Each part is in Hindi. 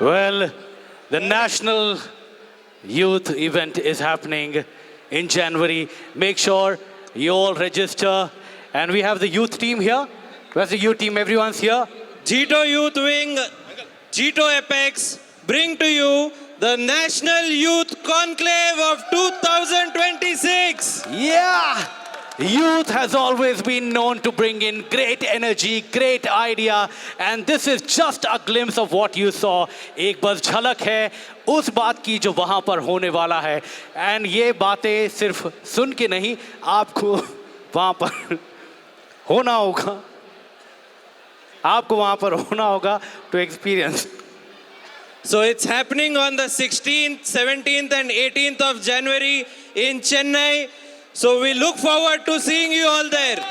Well, the national youth event is happening in January. Make sure you all register. And we have the youth team here. Where's the youth team? Everyone's here. Jito Youth Wing, Jito Apex bring to you the National Youth Conclave of 2026. Yeah! Youth has always been known to bring in great energy, great idea, and this is just a glimpse of what you saw. एक बस झलक है उस बात की जो वहाँ पर होने वाला है. And ये बातें सिर्फ सुन के नहीं, आपको वहाँ पर होना होगा. आपको वहाँ पर होना होगा to experience. So it's happening on the 16th, 17th and 18th of January in Chennai. So we look forward to seeing you all there.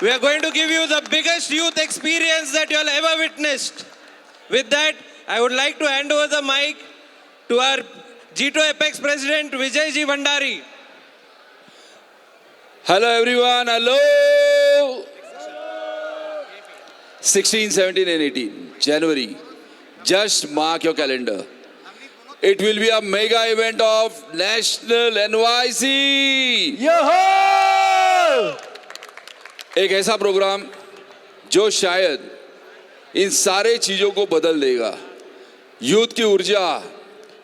We are going to give you the biggest youth experience that you all ever witnessed. With that, I would like to hand over the mic to our Jito Apex President Vijay Ji Bhandari. Hello everyone, hello! 16, 17 and 18, January. Just mark your calendar. It will be a mega event of National NYC. Yo-ho! एक ऐसा प्रोग्राम जो शायद इन सारे चीजों को बदल देगा. यूथ की ऊर्जा,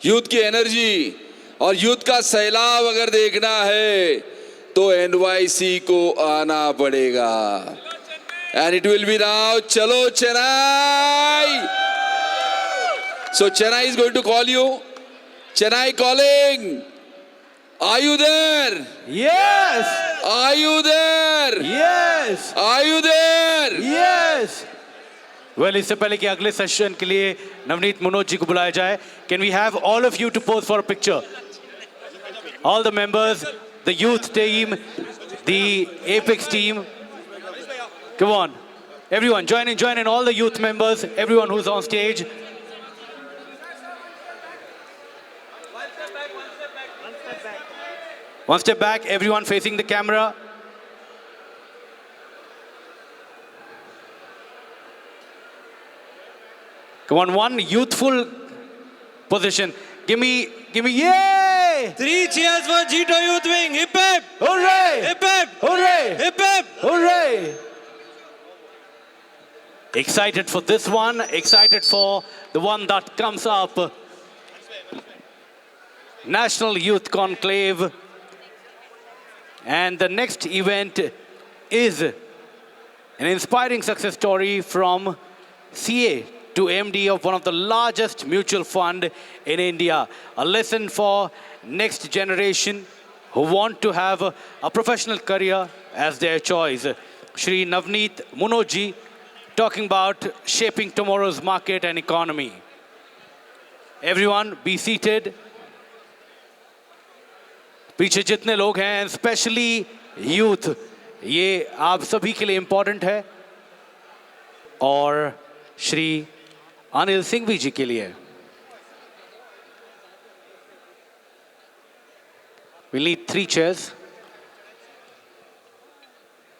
यूथ की एनर्जी और यूथ का सैलाब अगर देखना है तो NYC को आना पड़ेगा. And it will be now. Chalo Chennai! So Chennai is going to call you. Chennai calling. Are you there? Yes! Are you there? Yes! Are you there? Yes! Well, इससे पहले कि अगले सेशन के लिए नवनीत मनोज जी को बुलाया जाए, can we have all of you to pose for a picture? All the members, the youth team, the Apex team. Come on. Everyone, join in, all the youth members, everyone who's on stage. One step back, everyone facing the camera. Come on, one youthful position. Give me, yay! 3 cheers for Jito Youth Wing. Hip hip! Hooray! Hip hip! Hooray! Hip hip! Hooray! Excited for this one, excited for the one that comes up. National Youth Conclave. And the next event is an inspiring success story from CA to MD of one of the largest mutual fund in India. A lesson for next generation who want to have a professional career as their choice. Shri Navneet Manoj ji talking about shaping tomorrow's market and economy. Everyone be seated. पीछे जितने लोग हैं, स्पेशली यूथ, ये आप सभी के लिए इम्पोर्टेंट है और श्री अनिल सिंघवी जी के लिए. We need 3 chairs.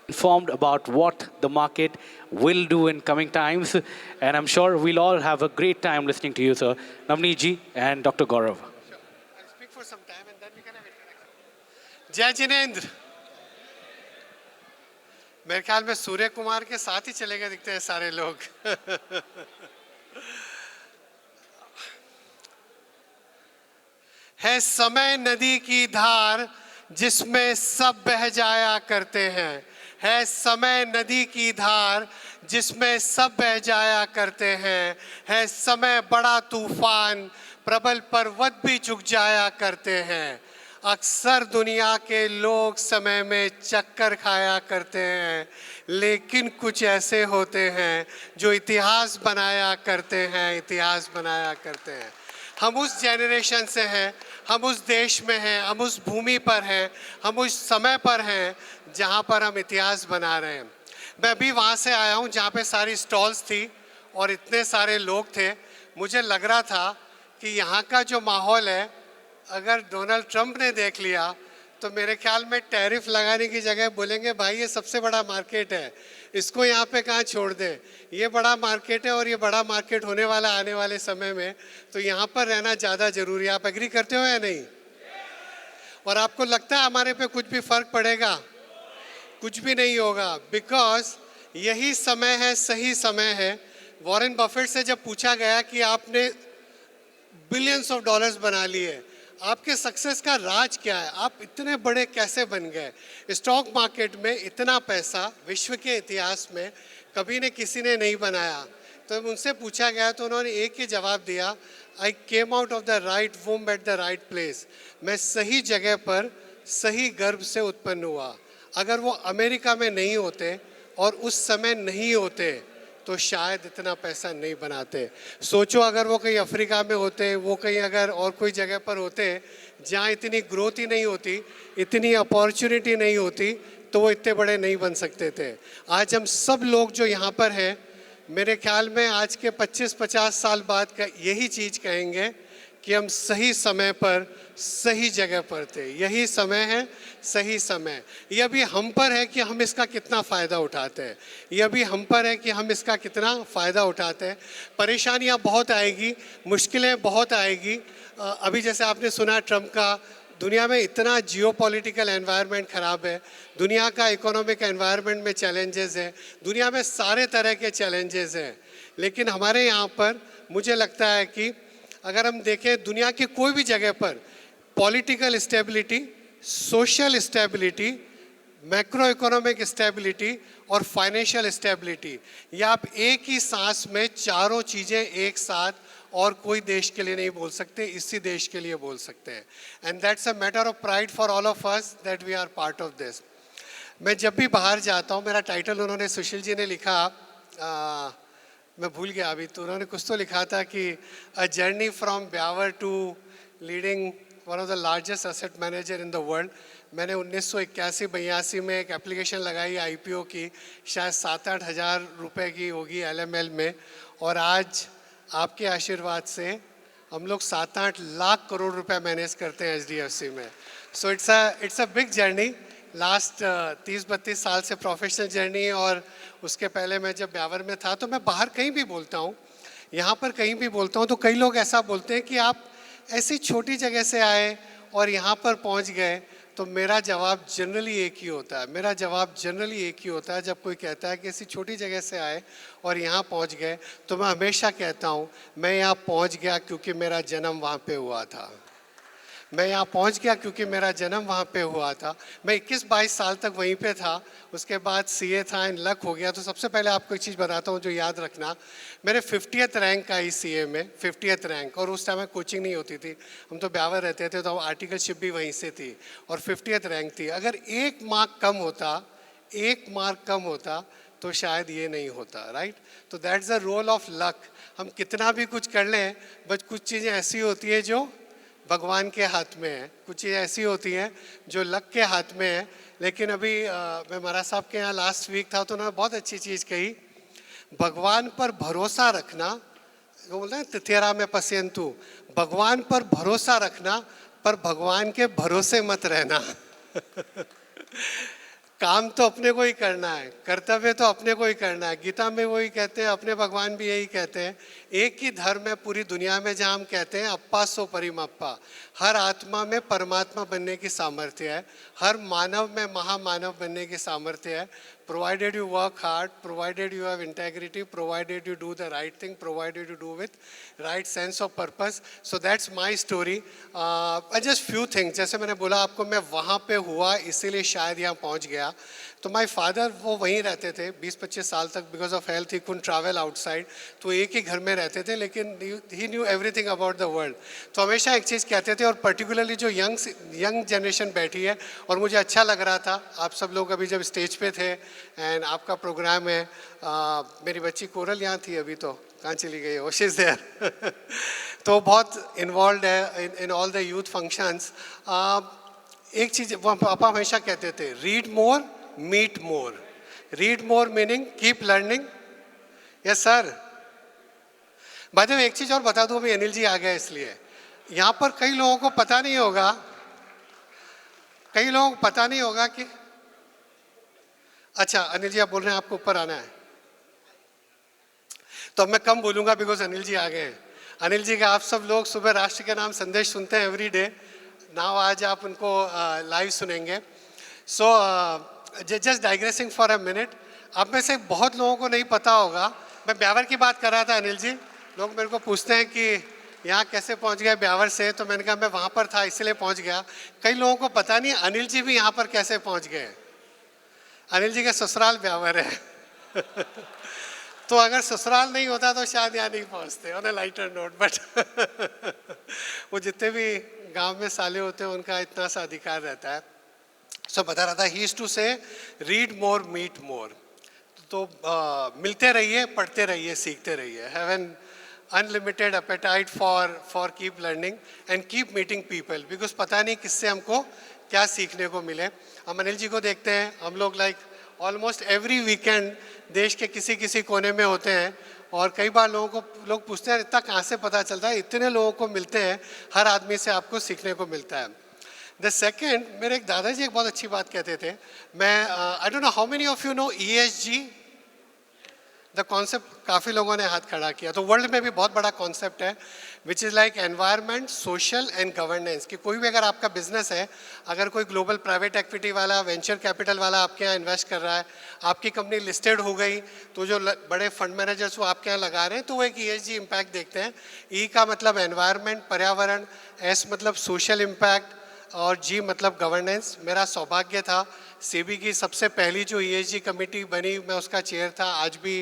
Informed about what the market will do in coming times, and I'm sure we'll all have a great time listening to you, sir. Navneet ji and Dr. Gaurav. I'll speak for some time and then we can have it. जय जिनेंद्र. मेरे ख्याल में सूर्य कुमार के साथ ही चले गए दिखते हैं सारे लोग. है समय नदी की धार जिसमें सब बह जाया करते हैं. है समय नदी की धार जिसमें सब बह जाया करते हैं. है समय बड़ा तूफान प्रबल पर्वत भी झुक जाया करते हैं. अक्सर दुनिया के लोग समय में चक्कर खाया करते हैं, लेकिन कुछ ऐसे होते हैं जो इतिहास बनाया करते हैं, इतिहास बनाया करते हैं. हम उस जनरेशन से हैं, हम उस देश में हैं, हम उस भूमि पर हैं, हम उस समय पर हैं जहाँ पर हम इतिहास बना रहे हैं. मैं अभी वहाँ से आया हूँ जहाँ पे सारी स्टॉल्स थी और इतने सारे लोग थे. मुझे लग रहा था कि यहाँ का जो माहौल है, अगर डोनाल्ड ट्रंप ने देख लिया तो मेरे ख्याल में टैरिफ लगाने की जगह बोलेंगे भाई ये सबसे बड़ा मार्केट है, इसको यहाँ पे कहाँ छोड़ दें, ये बड़ा मार्केट है और ये बड़ा मार्केट होने वाला आने वाले समय में, तो यहाँ पर रहना ज़्यादा ज़रूरी है। आप एग्री करते हो या नहीं? और आपको लगता है हमारे पे कुछ भी फर्क पड़ेगा? कुछ भी नहीं होगा, बिकॉज यही समय है, सही समय है। वॉरेन बफेट से जब पूछा गया कि आपने बिलियंस ऑफ डॉलर्स बना लिए, आपके सक्सेस का राज क्या है, आप इतने बड़े कैसे बन गए? स्टॉक मार्केट में इतना पैसा विश्व के इतिहास में कभी ने किसी ने नहीं बनाया। तो उनसे पूछा गया तो उन्होंने एक ही जवाब दिया, I came out of the right womb at the right place. मैं सही जगह पर सही गर्भ से उत्पन्न हुआ। अगर वो अमेरिका में नहीं होते और उस समय नहीं होते तो शायद इतना पैसा नहीं बनाते। सोचो अगर वो कहीं अफ्रीका में होते, वो कहीं अगर और कोई जगह पर होते जहाँ इतनी ग्रोथ ही नहीं होती, इतनी अपॉर्चुनिटी नहीं होती, तो वो इतने बड़े नहीं बन सकते थे। आज हम सब लोग जो यहाँ पर हैं, मेरे ख्याल में आज के 25-50 साल बाद का यही चीज़ कहेंगे कि हम सही समय पर सही जगह पर थे। यही समय है, सही समय। यह भी हम पर है कि हम इसका कितना फ़ायदा उठाते हैं। यह भी हम पर है कि हम इसका कितना फ़ायदा उठाते हैं। परेशानियां बहुत आएगी, मुश्किलें बहुत आएगी। अभी जैसे आपने सुना ट्रम्प का, दुनिया में इतना जियोपॉलिटिकल एनवायरनमेंट ख़राब है, दुनिया का इकोनॉमिक एनवायरनमेंट में चैलेंजेस हैं, दुनिया में सारे तरह के चैलेंजेस हैं। लेकिन हमारे यहाँ पर मुझे लगता है कि अगर हम देखें दुनिया की कोई भी जगह पर political stability, social stability, macro economic stability और फाइनेंशियल स्टेबिलिटी, ये आप एक ही सांस में चारों चीज़ें एक साथ और कोई देश के लिए नहीं बोल सकते, इसी देश के लिए बोल सकते हैं। And that's a matter of pride for all of us that we are part of this. मैं जब भी बाहर जाता हूँ, मेरा टाइटल उन्होंने, सुशील जी ने लिखा, मैं भूल गया अभी, तो उन्होंने कुछ तो लिखा था कि a journey from Beawar to leading one of the largest asset manager in the world. मैंने 1981-82 में एक एप्लीकेशन लगाई आईपीओ की, शायद 7-8 हज़ार रुपये की होगी एलएमएल में, और आज आपके आशीर्वाद से हम लोग 7-8 लाख करोड़ रुपए मैनेज करते हैं एचडीएफसी में। So it's a big journey. Last 30-32 साल से प्रोफेशनल जर्नी, और उसके पहले मैं जब ब्यावर में था, तो मैं बाहर कहीं भी बोलता हूँ, यहाँ पर कहीं भी बोलता हूँ, तो कई लोग ऐसा बोलते हैं कि आप ऐसी छोटी जगह से आए और यहाँ पर पहुँच गए। तो मेरा जवाब जनरली एक ही होता है, मेरा जवाब जनरली एक ही होता है। जब कोई कहता है कि ऐसी छोटी जगह से आए और यहाँ पहुँच गए, तो मैं हमेशा कहता हूँ मैं यहाँ पहुँच गया क्योंकि मेरा जन्म वहाँ पे हुआ था। मैं यहाँ पहुँच गया क्योंकि मेरा जन्म वहाँ पे हुआ था। मैं 21-22 साल तक वहीं पे था, उसके बाद सीए था एंड लक हो गया। तो सबसे पहले आपको एक चीज़ बताता हूँ जो याद रखना, मेरे 50th रैंक आई सीए में, 50th रैंक। और उस टाइम में कोचिंग नहीं होती थी, हम तो ब्यावर रहते थे, तो आर्टिकलशिप भी वहीं से थी, और 50th रैंक थी। अगर एक मार्क कम होता तो शायद ये नहीं होता, राइट? तो that's the role of luck. हम कितना भी कुछ कर लें, बट कुछ चीज़ें ऐसी होती है जो भगवान के हाथ में है, कुछ चीज़ें ऐसी होती हैं जो लक के हाथ में है। लेकिन अभी मैं महाराज साहब के यहाँ लास्ट वीक था, तो उन्होंने बहुत अच्छी चीज़ कही, भगवान पर भरोसा रखना, वो बोलते हैं तिथेरा में पश्यंतु, भगवान पर भरोसा रखना, पर भगवान के भरोसे मत रहना। काम तो अपने को ही करना है, कर्तव्य तो अपने को ही करना है। गीता में वही कहते हैं, अपने भगवान भी यही कहते हैं। एक ही धर्म है पूरी दुनिया में जहाँ हम कहते हैं अप्पा सो परिमप्पा। हर आत्मा में परमात्मा बनने की सामर्थ्य है, हर मानव में महामानव बनने की सामर्थ्य है, provided you work hard, provided you have integrity, provided you do the right thing, provided you do with right sense of purpose. So that's my story. Just few things, जैसे मैंने बोला आपको, मैं वहाँ पे हुआ इसीलिए शायद यहाँ पहुँच गया। तो माय फादर वो वहीं रहते थे 20-25 साल तक, because of health he couldn't travel outside, तो एक ही घर में रहते थे, लेकिन he knew everything about the world. तो हमेशा एक चीज़ कहते थे, और पर्टिकुलरली जो यंग जनरेशन बैठी है, और मुझे अच्छा लग रहा था, आप सब लोग अभी जब स्टेज पे थे एंड आपका प्रोग्राम है, मेरी बच्ची कोरल यहाँ थी, अभी तो कहाँ चली गई, वो शी इज़ देयर। तो बहुत इन्वॉल्व है in all the youth functions. एक चीज़ पापा हमेशा कहते थे, read more meet more. Read more meaning keep learning. Yes sir. By the way एक चीज़ और बता दूँ, अभी अनिल जी आ गए इसलिए, यहाँ पर कई लोगों को पता नहीं होगा, कई लोगों को पता नहीं होगा कि अच्छा अनिल जी आप बोल रहे हैं आपको ऊपर आना है, तो अब मैं कम बोलूंगा बिकॉज अनिल जी आ गए हैं। अनिल जी का आप सब लोग सुबह राष्ट्र के नाम संदेश सुनते हैं एवरी डे। नाउ आज आप उनको लाइव सुनेंगे। So just digressing for a minute, आप में से बहुत लोगों को नहीं पता होगा, मैं ब्यावर की बात कर रहा था अनिल जी। लोग मेरे को पूछते हैं कि यहाँ कैसे पहुँच गए ब्यावर से, तो मैंने कहा मैं वहाँ पर था इसलिए पहुँच गया। कई लोगों को पता नहीं अनिल जी भी यहाँ पर कैसे पहुँच गए। अनिल जी का ससुराल ब्यावर है तो अगर ससुराल नहीं होता तो शायद यहाँ नहीं पहुँचते, on a lighter note. But वो जितने भी गांव में साले होते हैं उनका इतना सा अधिकार रहता है। सो बता रहा था he is to say read more meet more. तो मिलते रहिए, पढ़ते रहिए, सीखते रहिए। Have an unlimited appetite for keep learning and keep meeting people, because पता नहीं किससे हमको क्या सीखने को मिले। हम अनिल जी को देखते हैं, हम लोग लाइक ऑलमोस्ट एवरी वीकेंड देश के किसी किसी कोने में होते हैं, और कई बार लोग पूछते हैं इतना कहाँ से पता चलता है। इतने लोगों को मिलते हैं, हर आदमी से आपको सीखने को मिलता है। द सेकेंड, मेरे एक दादाजी एक बहुत अच्छी बात कहते थे। मैं I don't know how many of you know ESG, the concept. काफ़ी लोगों ने हाथ खड़ा किया। तो वर्ल्ड में भी बहुत बड़ा कॉन्सेप्ट है which is like environment, social and governance. कि कोई भी अगर आपका बिजनेस है, अगर कोई ग्लोबल प्राइवेट एक्विटी वाला, वेंचर कैपिटल वाला आपके यहाँ इन्वेस्ट कर रहा है, आपकी कंपनी लिस्टेड हो गई, तो जो बड़े फंड मैनेजर्स वो आपके यहाँ लगा रहे हैं, तो वो एक ESG इम्पैक्ट देखते हैं। E का मतलब एनवायरनमेंट, पर्यावरण, S मतलब सोशल इम्पैक्ट, और G मतलब गवर्नेंस। मेरा सौभाग्य था सेबी की सबसे पहली जो ESG कमेटी बनी, मैं उसका चेयर था। आज भी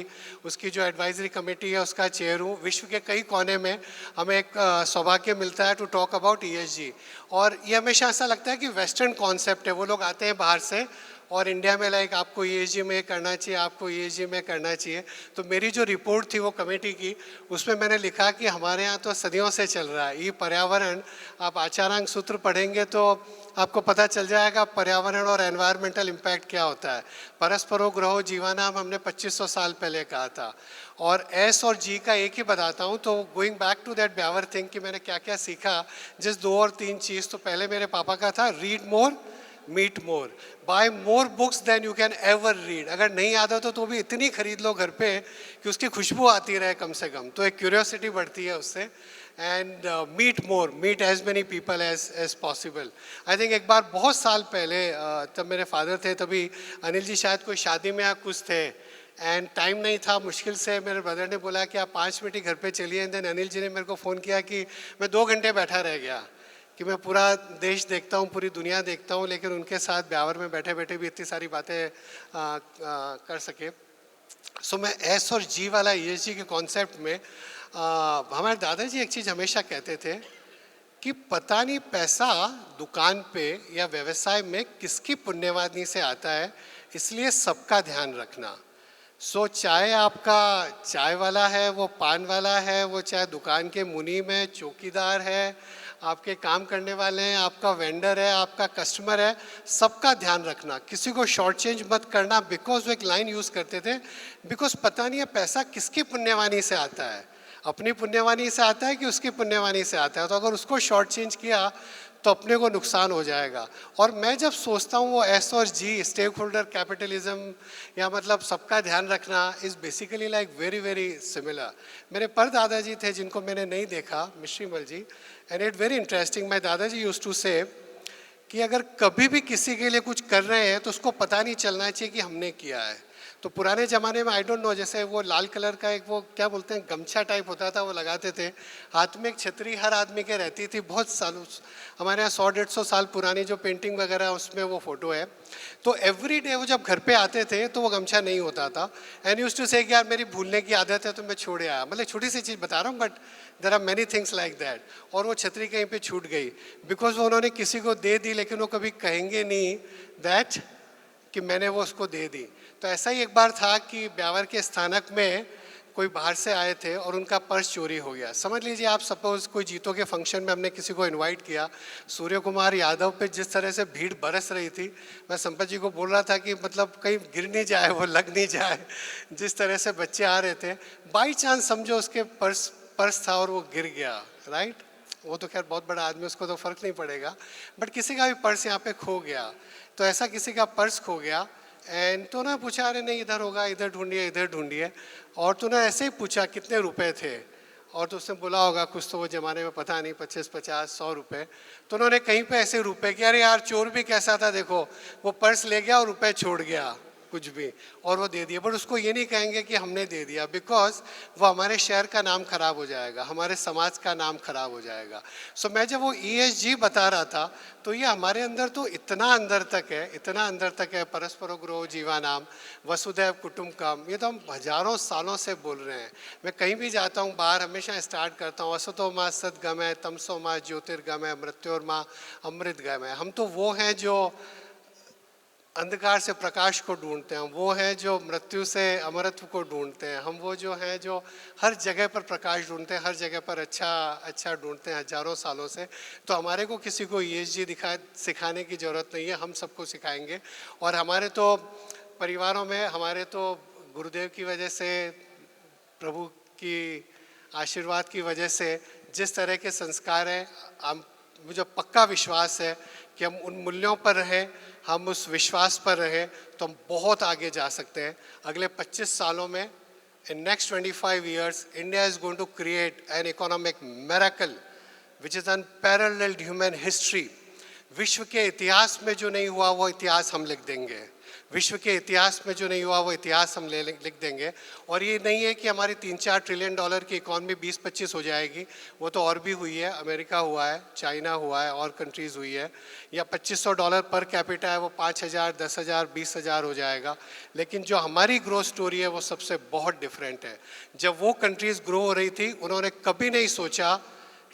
उसकी जो एडवाइजरी कमेटी है उसका चेयर हूँ। विश्व के कई कोने में हमें एक सौभाग्य मिलता है टू टॉक अबाउट ESG। और ये हमेशा ऐसा लगता है कि वेस्टर्न कॉन्सेप्ट है, वो लोग आते हैं बाहर से और इंडिया में लाइक आपको ESG में करना चाहिए, आपको ESG में करना चाहिए। तो मेरी जो रिपोर्ट थी वो कमेटी की, उसमें मैंने लिखा कि हमारे यहाँ तो सदियों से चल रहा है ये पर्यावरण। आप आचारांक सूत्र पढ़ेंगे तो आपको पता चल जाएगा पर्यावरण और एनवायरमेंटल इम्पैक्ट क्या होता है। परस्परो ग्रहो जीवानाम हमने 2500 साल पहले कहा था। और S और G का एक ही बताता हूँ। तो going back to that Beawar thing कि मैंने क्या क्या सीखा, जिस 2 और 3 चीज़। तो पहले मेरे पापा का था read more meet more, buy more books then you can ever read. अगर नहीं याद हो तो भी इतनी खरीद लो घर पे कि उसकी खुशबू आती रहे कम से कम, तो एक क्यूरियोसिटी बढ़ती है उससे। And meet more, meet as many people as possible. I think एक बार बहुत साल पहले तब मेरे फादर थे, तभी अनिल जी शायद कोई शादी में या कुछ थे एंड टाइम नहीं था। मुश्किल से मेरे ब्रदर ने बोला कि आप 5 मिनट ही घर पे चलिए। एंड देन अनिल जी ने मेरे को फ़ोन किया कि मैं 2 घंटे बैठा रह गया कि मैं पूरा देश देखता हूँ, पूरी दुनिया देखता हूँ, लेकिन उनके साथ ब्यावर में बैठे बैठे भी इतनी सारी बातें कर सके। सो मैं S और G वाला ESG के कॉन्सेप्ट में हमारे दादाजी एक चीज़ हमेशा कहते थे कि पता नहीं पैसा दुकान पे या व्यवसाय में किसकी पुण्यवादी से आता है, इसलिए सबका ध्यान रखना। सो चाहे आपका चाय वाला है, वो पान वाला है, वो चाहे दुकान के मुनी में चौकीदार है, आपके काम करने वाले हैं, आपका वेंडर है, आपका कस्टमर है, सबका ध्यान रखना, किसी को शॉर्ट चेंज मत करना। बिकॉज वो एक लाइन यूज़ करते थे, बिकॉज पता नहीं है पैसा किसकी पुण्यवानी से आता है, अपनी पुण्यवानी से आता है कि उसकी पुण्यवानी से आता है। तो अगर उसको शॉर्ट चेंज किया तो अपने को नुकसान हो जाएगा। और मैं जब सोचता हूँ वो S और G, स्टेक होल्डर कैपिटलिज्म या मतलब सबका ध्यान रखना, is basically like very very similar. मेरे परदादाजी थे जिनको मैंने नहीं देखा, Mishrimal ji, and it very interesting. My दादाजी यूज्ड टू से कि अगर कभी भी किसी के लिए कुछ कर रहे हैं तो उसको पता नहीं चलना चाहिए कि हमने किया है। तो पुराने ज़माने में आई डोंट नो, जैसे वो लाल कलर का एक वो क्या बोलते हैं गमछा टाइप होता था, वो लगाते थे, हाथ में एक छतरी हर आदमी के रहती थी। बहुत सालों, हमारे यहाँ 100-150 साल पुरानी जो पेंटिंग वगैरह उसमें वो फ़ोटो है। तो एवरी डे वो जब घर पे आते थे तो वो गमछा नहीं होता था। एंड यूज्ड टू से कि यार मेरी भूलने की आदत है तो मैं छोड़े आया। मतलब छोटी सी चीज़ बता रहा हूँ, but there are many things like that. और वो छतरी कहीं पे छूट गई बिकॉज वो उन्होंने किसी को दे दी, लेकिन वो कभी कहेंगे नहीं दैट कि मैंने वो उसको दे दी। तो ऐसा ही एक बार था कि ब्यावर के स्थानक में कोई बाहर से आए थे और उनका पर्स चोरी हो गया। समझ लीजिए आप, सपोज कोई जीतों के फंक्शन में हमने किसी को इनवाइट किया, सूर्य कुमार यादव पे जिस तरह से भीड़ बरस रही थी, मैं संपत जी को बोल रहा था कि मतलब कहीं गिर नहीं जाए, वो लग नहीं जाए, जिस तरह से बच्चे आ रहे थे। बाई चांस समझो उसके पर्स था और वो गिर गया, राइट। वो तो खैर बहुत बड़ा आदमी, उसको तो फर्क नहीं पड़ेगा, बट किसी का भी पर्स यहाँ पे खो गया, तो ऐसा किसी का पर्स खो गया एंड तो ना पूछा अरे नहीं इधर होगा, इधर ढूंढिए, और तूने ऐसे ही पूछा कितने रुपए थे, और तो उसने बोला होगा कुछ तो वो ज़माने में पता नहीं 25, 50, 100 रुपये, तो उन्होंने कहीं पे ऐसे रुपए कि अरे यार चोर भी कैसा था देखो, वो पर्स ले गया और रुपए छोड़ गया कुछ भी, और वो दे दिया, बट उसको ये नहीं कहेंगे कि हमने दे दिया, बिकॉज वो हमारे शहर का नाम खराब हो जाएगा, हमारे समाज का नाम खराब हो जाएगा। सो मैं जब वो ESG बता रहा था तो ये हमारे अंदर तो इतना अंदर तक है, इतना अंदर तक है, परस्परो ग्रो जीवानाम वसुधैव कुटुंबकम, ये तो हम हजारों सालों से बोल रहे हैं। मैं कहीं भी जाता हूँ बाहर हमेशा स्टार्ट करता हूँ असतो माँ सद्गमय तमसो माँ ज्योतिर्गमय मृत्योर्मा अमृतगमय। हम तो वो हैं जो अंधकार से प्रकाश को ढूंढते हैं, वो हैं जो मृत्यु से अमरत्व को ढूंढते हैं, हम वो जो हैं जो हर जगह पर प्रकाश ढूंढते हैं, हर जगह पर अच्छा ढूंढते हैं हजारों सालों से। तो हमारे को किसी को ESG सिखाने की ज़रूरत नहीं है, हम सबको सिखाएंगे। और हमारे तो परिवारों में, हमारे तो गुरुदेव की वजह से, प्रभु की आशीर्वाद की वजह से जिस तरह के संस्कार हैं, मुझे पक्का विश्वास है कि हम उन मूल्यों पर रहें, हम उस विश्वास पर रहें तो हम बहुत आगे जा सकते हैं। अगले 25 सालों में, in next 25 years, India is going to create an economic miracle which is unparalleled human history. विश्व के इतिहास में जो नहीं हुआ वो इतिहास हम लिख देंगे, विश्व के इतिहास में जो नहीं हुआ वो इतिहास हम लिख देंगे। और ये नहीं है कि हमारी 3-4 ट्रिलियन डॉलर की इकॉनमी 20-25 हो जाएगी, वो तो और भी हुई है, अमेरिका हुआ है, चाइना हुआ है, और कंट्रीज़ हुई है। या $2500 पर कैपिटा है, वो 5000, 10,000, 20,000 हो जाएगा। लेकिन जो हमारी ग्रोथ स्टोरी है वो सबसे बहुत डिफरेंट है। जब वो कंट्रीज़ ग्रो हो रही थी उन्होंने कभी नहीं सोचा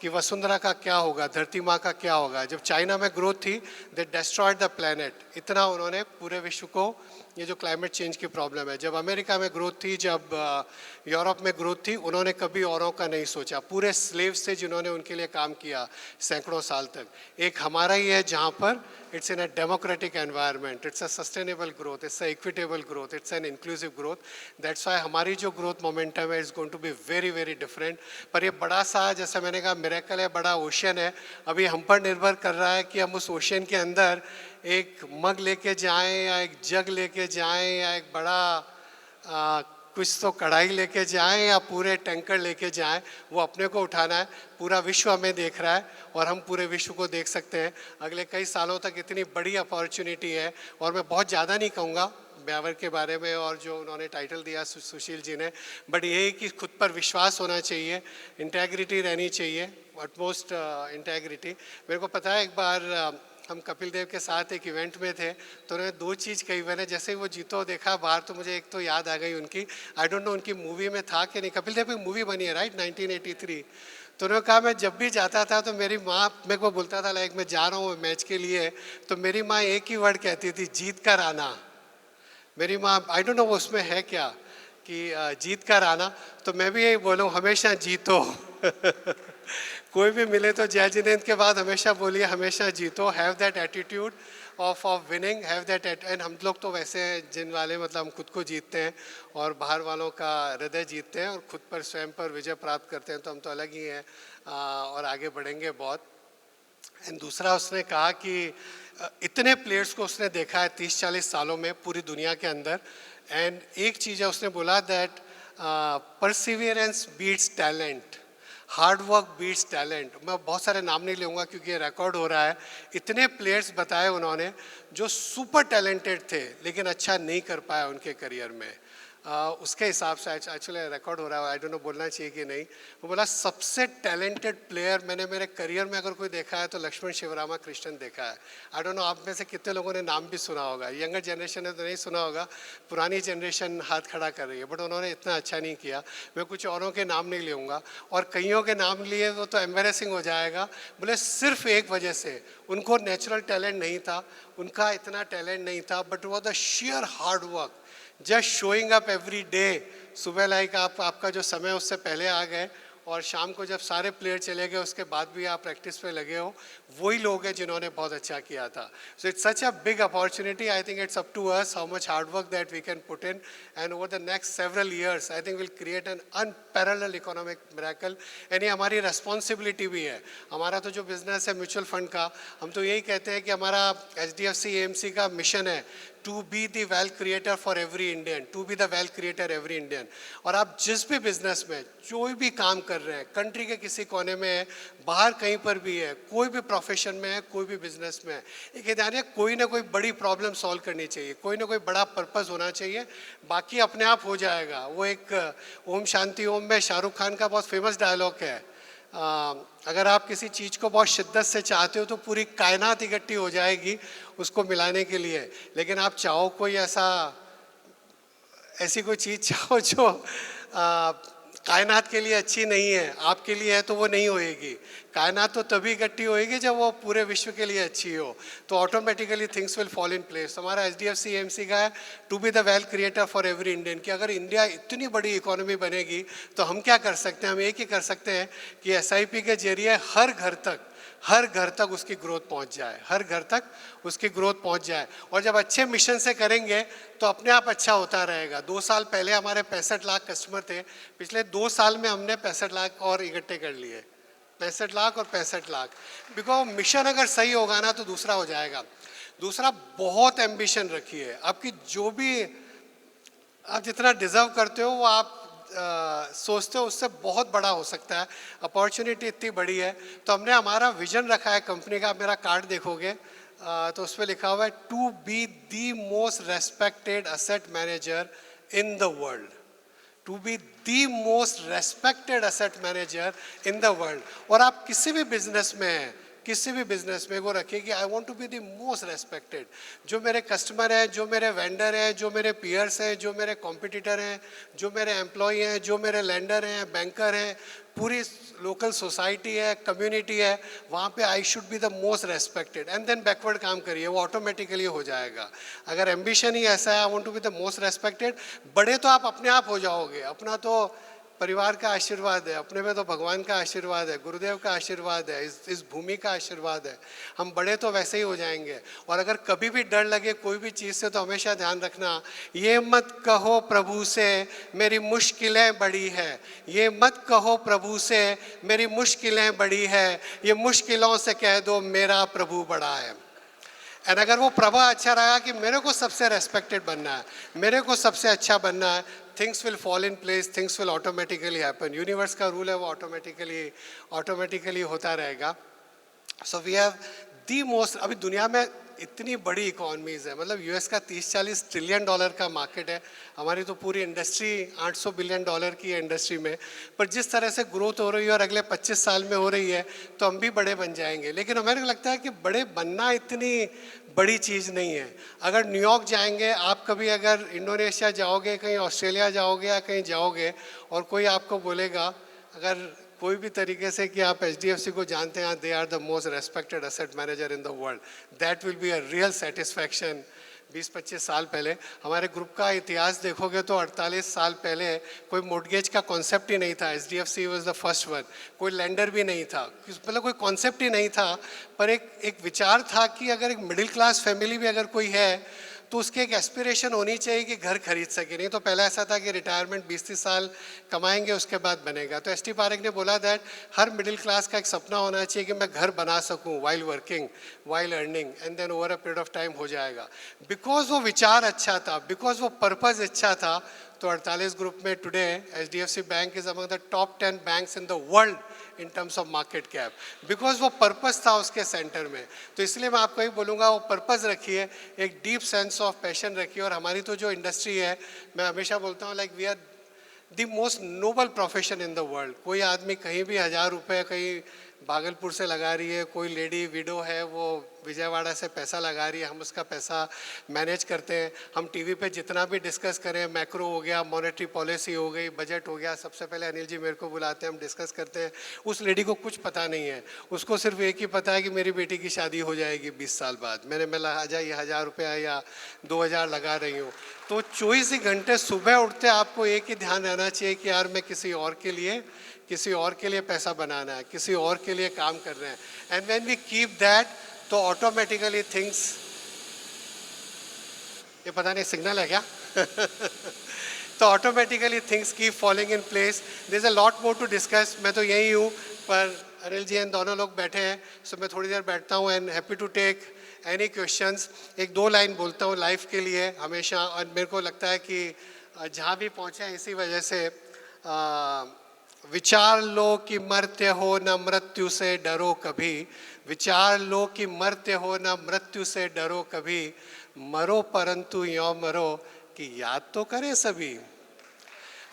कि वसुंधरा का क्या होगा, धरती माँ का क्या होगा। जब चाइना में ग्रोथ थी, दे डेस्ट्रॉयड द प्लेनेट, इतना उन्होंने पूरे विश्व को, ये जो क्लाइमेट चेंज की प्रॉब्लम है। जब अमेरिका में ग्रोथ थी, जब यूरोप में ग्रोथ थी, उन्होंने कभी औरों का नहीं सोचा। पूरे स्लेव्स थे जिन्होंने उनके लिए काम किया सैकड़ों साल तक। एक हमारा ही है जहाँ पर it's in a democratic environment, it's a sustainable growth, it's a equitable growth, it's an inclusive growth. That's why हमारी जो ग्रोथ मोमेंटम है is going to be very very different. पर ये बड़ा सा, जैसे मैंने कहा, मिरेकल है, बड़ा ओशन है, अभी हम पर निर्भर कर रहा है कि हम उस ओशन के अंदर एक मग लेके जाएं, या एक जग लेके जाएं, या एक बड़ा कुछ तो कढ़ाई लेके जाएं, या पूरे टैंकर लेके जाएं। वो अपने को उठाना है। पूरा विश्व हमें देख रहा है और हम पूरे विश्व को देख सकते हैं। अगले कई सालों तक इतनी बड़ी अपॉर्चुनिटी है। और मैं बहुत ज़्यादा नहीं कहूँगा ब्यावर के बारे में और जो उन्होंने टाइटल दिया सुशील जी ने, बट ये है कि खुद पर विश्वास होना चाहिए, इंटेग्रिटी रहनी चाहिए, अटमोस्ट इंटेग्रिटी। मेरे को पता है, एक बार हम कपिल देव के साथ एक इवेंट में थे, तो उन्होंने 2 चीज़ कही। मैंने जैसे ही वो जीतो देखा बाहर, तो मुझे एक तो याद आ गई उनकी, आई डोंट नो उनकी मूवी में था कि नहीं, कपिल देव की मूवी बनी है राइट 1983। तो उन्होंने कहा मैं जब भी जाता था तो मेरी माँ मेरे को बोलता था, लाइक मैं जा रहा हूँ मैच के लिए, तो मेरी माँ एक ही वर्ड कहती थी, जीत कर आना। मेरी माँ, आई डोंट नो वो उसमें है क्या कि जीत कर आना। तो मैं भी यही बोलूँ, हमेशा जीतो। कोई भी मिले तो जय जिनेंद्र के बाद हमेशा बोलिए हमेशा जीतो। Have that attitude of winning, have that. And हम लोग तो वैसे हैं जिन वाले, मतलब हम खुद को जीतते हैं और बाहर वालों का हृदय जीतते हैं और खुद पर स्वयं पर विजय प्राप्त करते हैं, तो हम तो अलग ही हैं और आगे बढ़ेंगे बहुत। एंड दूसरा, उसने कहा कि इतने प्लेयर्स को उसने देखा है 30-40 सालों में पूरी दुनिया के अंदर। एंड एक चीज़ है, उसने बोला that perseverance beats talent, hard work beats talent. मैं बहुत सारे नाम नहीं लूँगा क्योंकि ये रिकॉर्ड हो रहा है। इतने प्लेयर्स बताए उन्होंने जो सुपर टैलेंटेड थे लेकिन अच्छा नहीं कर पाया उनके करियर में। उसके हिसाब से एक्चुअली रिकॉर्ड हो रहा है, आई डोंट नो बोलना चाहिए कि नहीं। वो बोला सबसे टैलेंटेड प्लेयर मैंने मेरे करियर में अगर कोई देखा है तो लक्ष्मण शिवरामा कृष्णन देखा है। आई डोंट नो आप में से कितने लोगों ने नाम भी सुना होगा, यंगर जनरेशन ने तो नहीं सुना होगा, पुरानी जनरेशन हाथ खड़ा कर रही है, बट उन्होंने इतना अच्छा नहीं किया। मैं कुछ औरों के नाम नहीं लूँगा, और कईयों के नाम लिए वो तो एम्बेरसिंग हो जाएगा। बोले सिर्फ एक वजह से, उनको नेचुरल टैलेंट नहीं था, उनका इतना टैलेंट नहीं था, बट वो the share hard work, just showing up every day. सुबह लाइक आपका जो समय उससे पहले आ गए और शाम को जब सारे प्लेयर चले गए उसके बाद भी आप प्रैक्टिस पे लगे हो, वही लोग हैं जिन्होंने बहुत अच्छा किया था. So it's such a big opportunity. I think it's up to us how much hard work that we can put in, and over the next several years I think we'll create an unparalleled economic miracle. and ये हमारी responsibility भी है. हमारा तो जो business है म्यूचुअल फंड का, हम तो यही कहते हैं कि हमारा HDFC AMC का मिशन है to be the wealth creator for every Indian, to be the wealth creator every Indian. और आप जिस भी बिजनेस में जो भी काम कर रहे हैं, कंट्री के किसी कोने में है, बाहर कहीं पर भी है, कोई भी प्रोफेशन में है, कोई भी बिजनेस में है, एक ध्यान है, कोई ना कोई बड़ी प्रॉब्लम सॉल्व करनी चाहिए, कोई ना कोई बड़ा पर्पस होना चाहिए, बाकी अपने आप हो जाएगा. वो एक ओम शांति ओम में शाहरुख खान का बहुत फेमस डायलॉग है, अगर आप किसी चीज़ को बहुत शिद्दत से चाहते हो तो पूरी कायनात इकट्ठी हो जाएगी उसको मिलाने के लिए, लेकिन आप चाहो कोई ऐसी कोई चीज़ चाहो जो कायनात के लिए अच्छी नहीं है, आपके लिए है तो वो नहीं होएगी. कायनात तो तभी इकट्ठी होएगी जब वो पूरे विश्व के लिए अच्छी हो, तो automatically things will fall in place. हमारा HDFC AMC का है to be the wealth creator for every Indian, कि अगर इंडिया इतनी बड़ी इकोनॉमी बनेगी तो हम क्या कर सकते हैं, हम एक ही कर सकते हैं कि SIP के जरिए हर घर तक उसकी ग्रोथ पहुंच जाए, हर घर तक उसकी ग्रोथ पहुंच जाए. और जब अच्छे मिशन से करेंगे तो अपने आप अच्छा होता रहेगा. 2 साल पहले हमारे 65 लाख कस्टमर थे, पिछले 2 साल में हमने 65 लाख और इकट्ठे कर लिए, 65 लाख और 65 लाख. बिकॉज मिशन अगर सही होगा ना तो दूसरा हो जाएगा. दूसरा, बहुत एम्बिशन रखिए, आपकी जो भी आप जितना डिजर्व करते हो वो आप सोचते हो उससे बहुत बड़ा हो सकता है. अपॉर्चुनिटी इतनी बड़ी है, तो हमने हमारा विजन रखा है कंपनी का. आप मेरा कार्ड देखोगे तो उस पर लिखा हुआ है to be the most respected asset manager in the world, to be the most respected asset manager in the world. और आप किसी भी बिजनेस में हैं, किसी भी बिजनेस में वो रखिए कि I want to be the most respected. जो मेरे कस्टमर हैं, जो मेरे वेंडर हैं, जो मेरे पीयर्स हैं, जो मेरे कॉम्पिटिटर हैं, जो मेरे एम्प्लॉय हैं, जो मेरे लैंडर हैं, बैंकर हैं, पूरी लोकल सोसाइटी है, कम्युनिटी है, वहाँ पे I should be the most respected. And then backward काम करिए, वो ऑटोमेटिकली हो जाएगा. अगर एम्बिशन ही ऐसा है I want to be the most respected, बड़े तो आप अपने आप हो जाओगे. अपना तो परिवार का आशीर्वाद है, अपने में तो भगवान का आशीर्वाद है, गुरुदेव का आशीर्वाद है, इस भूमि का आशीर्वाद है. हम बड़े तो वैसे ही हो जाएंगे. और अगर कभी भी डर लगे कोई भी चीज़ से तो हमेशा ध्यान रखना, ये मत कहो प्रभु से मेरी मुश्किलें बड़ी है, ये मत कहो प्रभु से मेरी मुश्किलें बड़ी है, ये मुश्किलों से कह दो मेरा प्रभु बड़ा है. एंड अगर वो प्रभा अच्छा रहा कि मेरे को सबसे रेस्पेक्टेड बनना है, मेरे को सबसे अच्छा बनना है, things will fall in place, things will automatically happen. Universe का रूल है, वो ऑटोमेटिकली होता रहेगा. So we have the most, अभी दुनिया में इतनी बड़ी इकोनॉमीज़ है, मतलब US का 30-40 ट्रिलियन डॉलर का मार्केट है, हमारी तो पूरी इंडस्ट्री 800 बिलियन डॉलर की है इंडस्ट्री में. पर जिस तरह से ग्रोथ हो रही है और अगले 25 साल में हो रही है तो हम भी बड़े बन जाएंगे. लेकिन हमें लगता है कि बड़े बनना इतनी बड़ी चीज़ नहीं है. अगर न्यूयॉर्क जाएंगे आप, कभी अगर इंडोनेशिया जाओगे, कहीं ऑस्ट्रेलिया जाओगे या कहीं जाओगे और कोई आपको बोलेगा, अगर कोई भी तरीके से कि आप HDFC को जानते हैं, they are the most respected asset manager in the world, that will be a real satisfaction. 20-25 साल पहले हमारे ग्रुप का इतिहास देखोगे तो 48 साल पहले कोई मोर्टगेज का कॉन्सेप्ट ही नहीं था. HDFC was the first one. कोई लेंडर भी नहीं था, मतलब कोई कॉन्सेप्ट ही नहीं था. पर एक विचार था कि अगर एक मिडिल क्लास फैमिली भी अगर कोई है तो उसकी एक एस्पिरेशन होनी चाहिए कि घर खरीद सके. नहीं तो पहले ऐसा था कि रिटायरमेंट 20-30 साल कमाएंगे उसके बाद बनेगा. तो ST पारेख ने बोला दैट हर मिडिल क्लास का एक सपना होना चाहिए कि मैं घर बना सकूं while working, while earning, and then over a period of time हो जाएगा. बिकॉज वो विचार अच्छा था, बिकॉज वो पर्पज़ अच्छा था, तो 48 ग्रुप में today HDFC bank is among the top 10 banks in the world in terms of market cap, because वो पर्पस था उसके सेंटर में. तो इसलिए मैं आपको ही बोलूँगा वो पर्पस रखिए, एक डीप सेंस ऑफ पैशन रखिए. और हमारी तो जो इंडस्ट्री है, मैं हमेशा बोलता हूँ like we are the most noble profession in the world. कोई आदमी कहीं भी 1000 रुपये कहीं भागलपुर से लगा रही है, कोई लेडी विडो है वो विजयवाड़ा से पैसा लगा रही है, हम उसका पैसा मैनेज करते हैं। हम टीवी पे जितना भी डिस्कस करें, मैक्रो हो गया, मॉनेटरी पॉलिसी हो गई, बजट हो गया, सबसे पहले अनिल जी मेरे को बुलाते हैं, हम डिस्कस करते हैं। उस लेडी को कुछ पता नहीं है, उसको सिर्फ एक ही पता है कि मेरी बेटी की शादी हो जाएगी 20 साल बाद, मैं लिहाजा ये 1000 रुपया या 2000 लगा रही हूँ। तो 24 ही घंटे सुबह उठते आपको एक ही ध्यान रहना चाहिए कि यार मैं किसी और के लिए पैसा बनाना है, किसी और के लिए काम कर रहे हैं। And when we keep that, तो ऑटोमेटिकली थिंग्स, ये पता नहीं सिग्नल है क्या तो automatically things keep falling in place. There is a lot more to discuss. मैं तो यही हूँ, पर अनिल जी एंड दोनों लोग बैठे हैं, सो मैं थोड़ी देर बैठता हूँ and happy to take any questions. एक दो लाइन बोलता हूँ लाइफ के लिए हमेशा, और मेरे को लगता है कि जहाँ भी पहुँचे हैं इसी वजह से, विचार लो कि मरते हो न मृत्यु से डरो कभी, विचार लो कि मरते हो न मृत्यु से डरो कभी, मरो परंतु यों मरो कि याद तो करे सभी।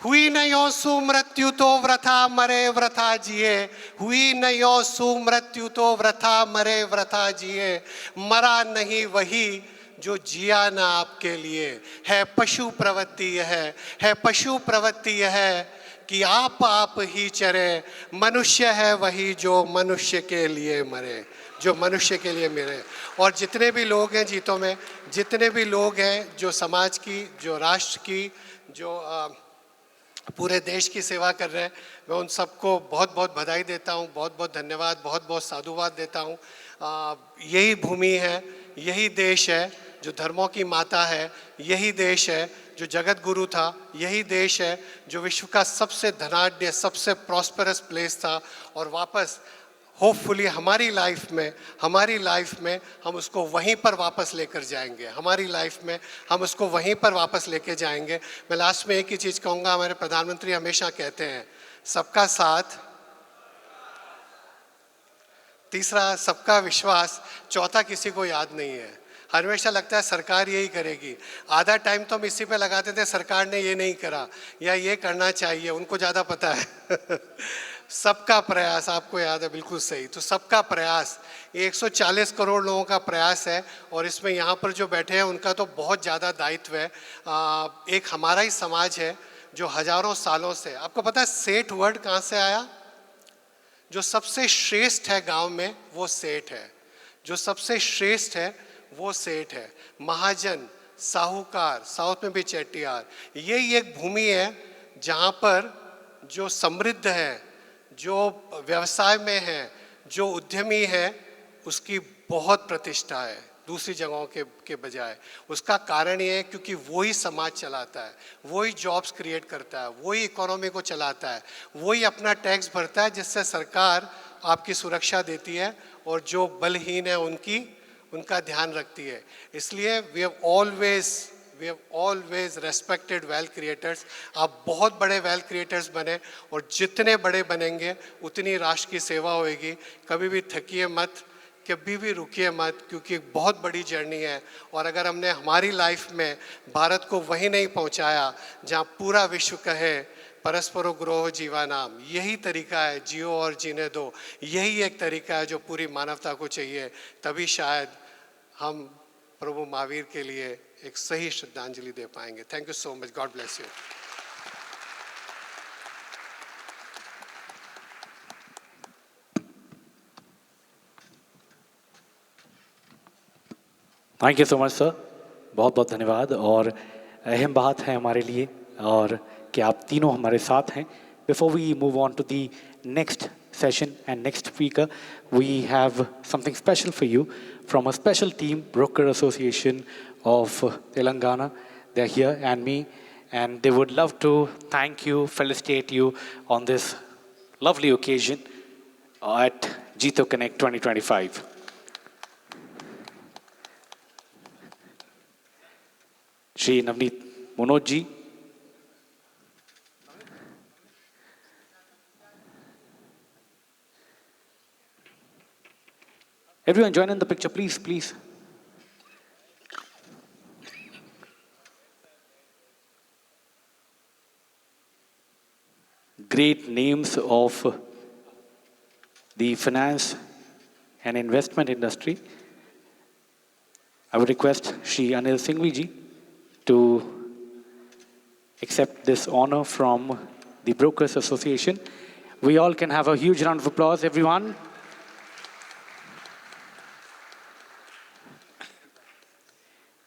हुई न यो सुमृत्यु तो व्रथा मरे व्रथा जिए, हुई न यो सुमृत्यु तो व्रथा मरे व्रथा जिए, मरा नहीं वही जो जिया ना आपके लिए। है पशु प्रवृत्ति यह है पशु प्रवृत्ति यह कि आप ही चरे, मनुष्य है वही जो मनुष्य के लिए मरे, जो मनुष्य के लिए मरे। और जितने भी लोग हैं जीतों में, जितने भी लोग हैं जो समाज की, जो राष्ट्र की, जो पूरे देश की सेवा कर रहे हैं, मैं उन सबको बहुत बहुत बधाई देता हूँ, बहुत बहुत धन्यवाद, बहुत बहुत साधुवाद देता हूँ। यही भूमि है, यही देश है जो धर्मों की माता है, यही देश है जो जगत गुरु था, यही देश है जो विश्व का सबसे धनाढ्य, सबसे प्रॉस्परस प्लेस था। और वापस होपफुली हमारी लाइफ में हम उसको वहीं पर वापस लेकर जाएंगे, हमारी लाइफ में हम उसको वहीं पर वापस लेके जाएंगे। मैं लास्ट में एक ही चीज़ कहूँगा, हमारे प्रधानमंत्री हमेशा कहते हैं सबका साथ, तीसरा सबका विश्वास, चौथा किसी को याद नहीं है। हमेशा लगता है सरकार यही करेगी, आधा टाइम तो हम इसी पे लगाते थे सरकार ने ये नहीं करा या ये करना चाहिए, उनको ज़्यादा पता है सबका प्रयास, आपको याद है, बिल्कुल सही। तो सबका प्रयास, ये 140 करोड़ लोगों का प्रयास है, और इसमें यहाँ पर जो बैठे हैं उनका तो बहुत ज़्यादा दायित्व है। एक हमारा ही समाज है जो हजारों सालों से, आपको पता है सेठ वर्ड कहाँ से आया? जो सबसे श्रेष्ठ है गांव में वो सेठ है, जो सबसे श्रेष्ठ है वो सेठ है। महाजन, साहूकार, साउथ में भी चेट्टियार, यही एक भूमि है जहाँ पर जो समृद्ध है, जो व्यवसाय में है, जो उद्यमी है, उसकी बहुत प्रतिष्ठा है दूसरी जगहों के बजाय। उसका कारण ये है क्योंकि वही समाज चलाता है, वही जॉब्स क्रिएट करता है, वही इकोनॉमी को चलाता है, वही अपना टैक्स भरता है, जिससे सरकार आपकी सुरक्षा देती है और जो बलहीन है उनका ध्यान रखती है। इसलिए we have always respected wealth creators. आप बहुत बड़े वेल्थ क्रिएटर्स बने, और जितने बड़े बनेंगे उतनी राष्ट्र की सेवा होएगी। कभी भी थकिए मत, कभी भी रुकिए मत, क्योंकि एक बहुत बड़ी जर्नी है। और अगर हमने हमारी लाइफ में भारत को वहीं नहीं पहुंचाया जहां पूरा विश्व कहे परस्परो ग्रोह जीवानाम, यही तरीका है, जियो और जीने दो, यही एक तरीका है जो पूरी मानवता को चाहिए, तभी शायद हम प्रभु महावीर के लिए एक सही श्रद्धांजलि दे पाएंगे। Thank you so much, God bless you. Thank you so much sir, बहुत बहुत धन्यवाद। और अहम बात है हमारे लिए और कि आप तीनों हमारे साथ हैं। Before we move on to the next session and next speaker, we have something special for you from a special team, Broker Association of Telangana. They're here and me, and they would love to thank you, felicitate you on this lovely occasion at Jito Connect 2025. Shri Navneet Manoj ji, everyone join in the picture, please, please. Great names of the finance and investment industry, I would request Shri Anil Singhvi ji to accept this honor from the Brokers Association. We all can have a huge round of applause, everyone.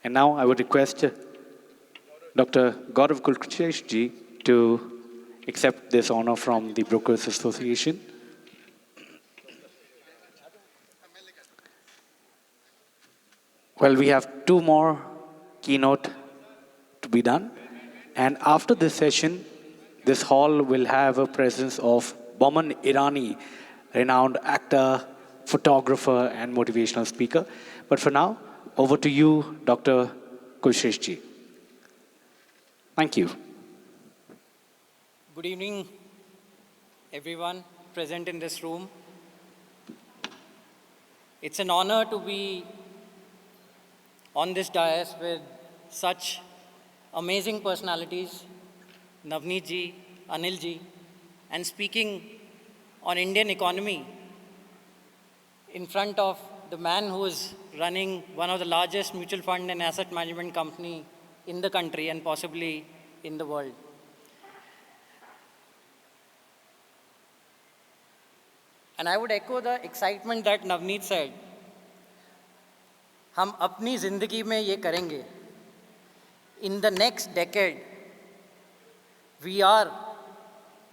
And now I would request Dr. Gaurav Kulkarni ji to accept this honor from the Brokers Association. Well, we have two more keynote to be done. And after this session, this hall will have a presence of Boman Irani, renowned actor, photographer, and motivational speaker. But for now, over to you, Dr. Kulkarni ji. Thank you. Good evening, everyone present in this room. It's an honor to be on this dais with such amazing personalities, Navneet ji, Anil ji, and speaking on Indian economy in front of the man who is running one of the largest mutual fund and asset management company in the country and possibly in the world. And I would echo the excitement that Navneet said. हम अपनी जिंदगी में ये करेंगे. In the next decade, we are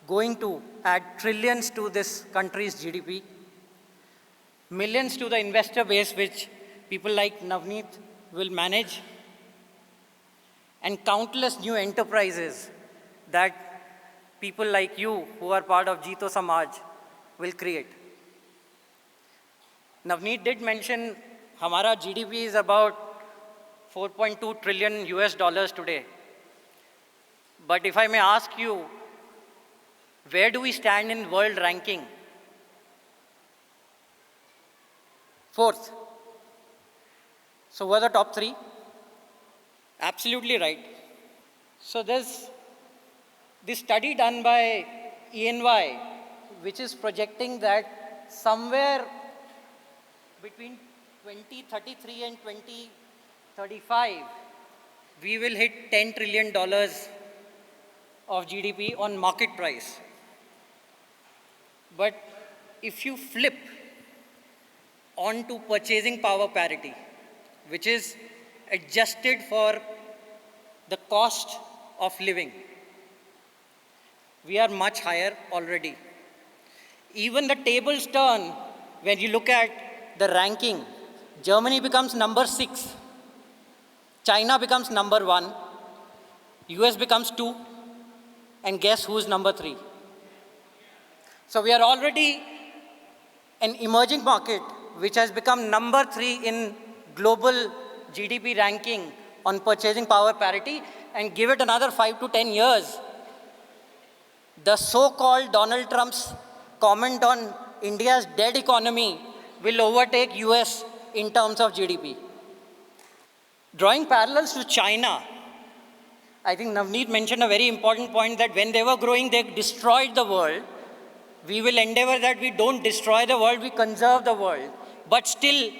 going to add trillions to this country's GDP, millions to the investor base which people like Navneet will manage, and countless new enterprises that people like you who are part of Jito Samaj will create. Navneet did mention Hamara GDP is about 4.2 trillion US dollars today. But if I may ask you, where do we stand in world ranking? Fourth. So what are the top three? Absolutely right. So there's this study done by ENY, which is projecting that somewhere between 2033 and 2035, we will hit $10 trillion of GDP on market price. But if you flip onto purchasing power parity, which is adjusted for the cost of living, we are much higher already. Even the tables turn when you look at the ranking. Germany becomes number 6, China becomes number 1, US becomes 2, and guess who's number 3? So we are already an emerging market which has become number 3 in global GDP ranking on purchasing power parity, and give it another 5 to 10 years, the so-called Donald Trump's comment on India's dead economy will overtake US in terms of GDP. Drawing parallels to China, I think Navneet mentioned a very important point that when they were growing, they destroyed the world. We will endeavor that we don't destroy the world, we conserve the world. But still,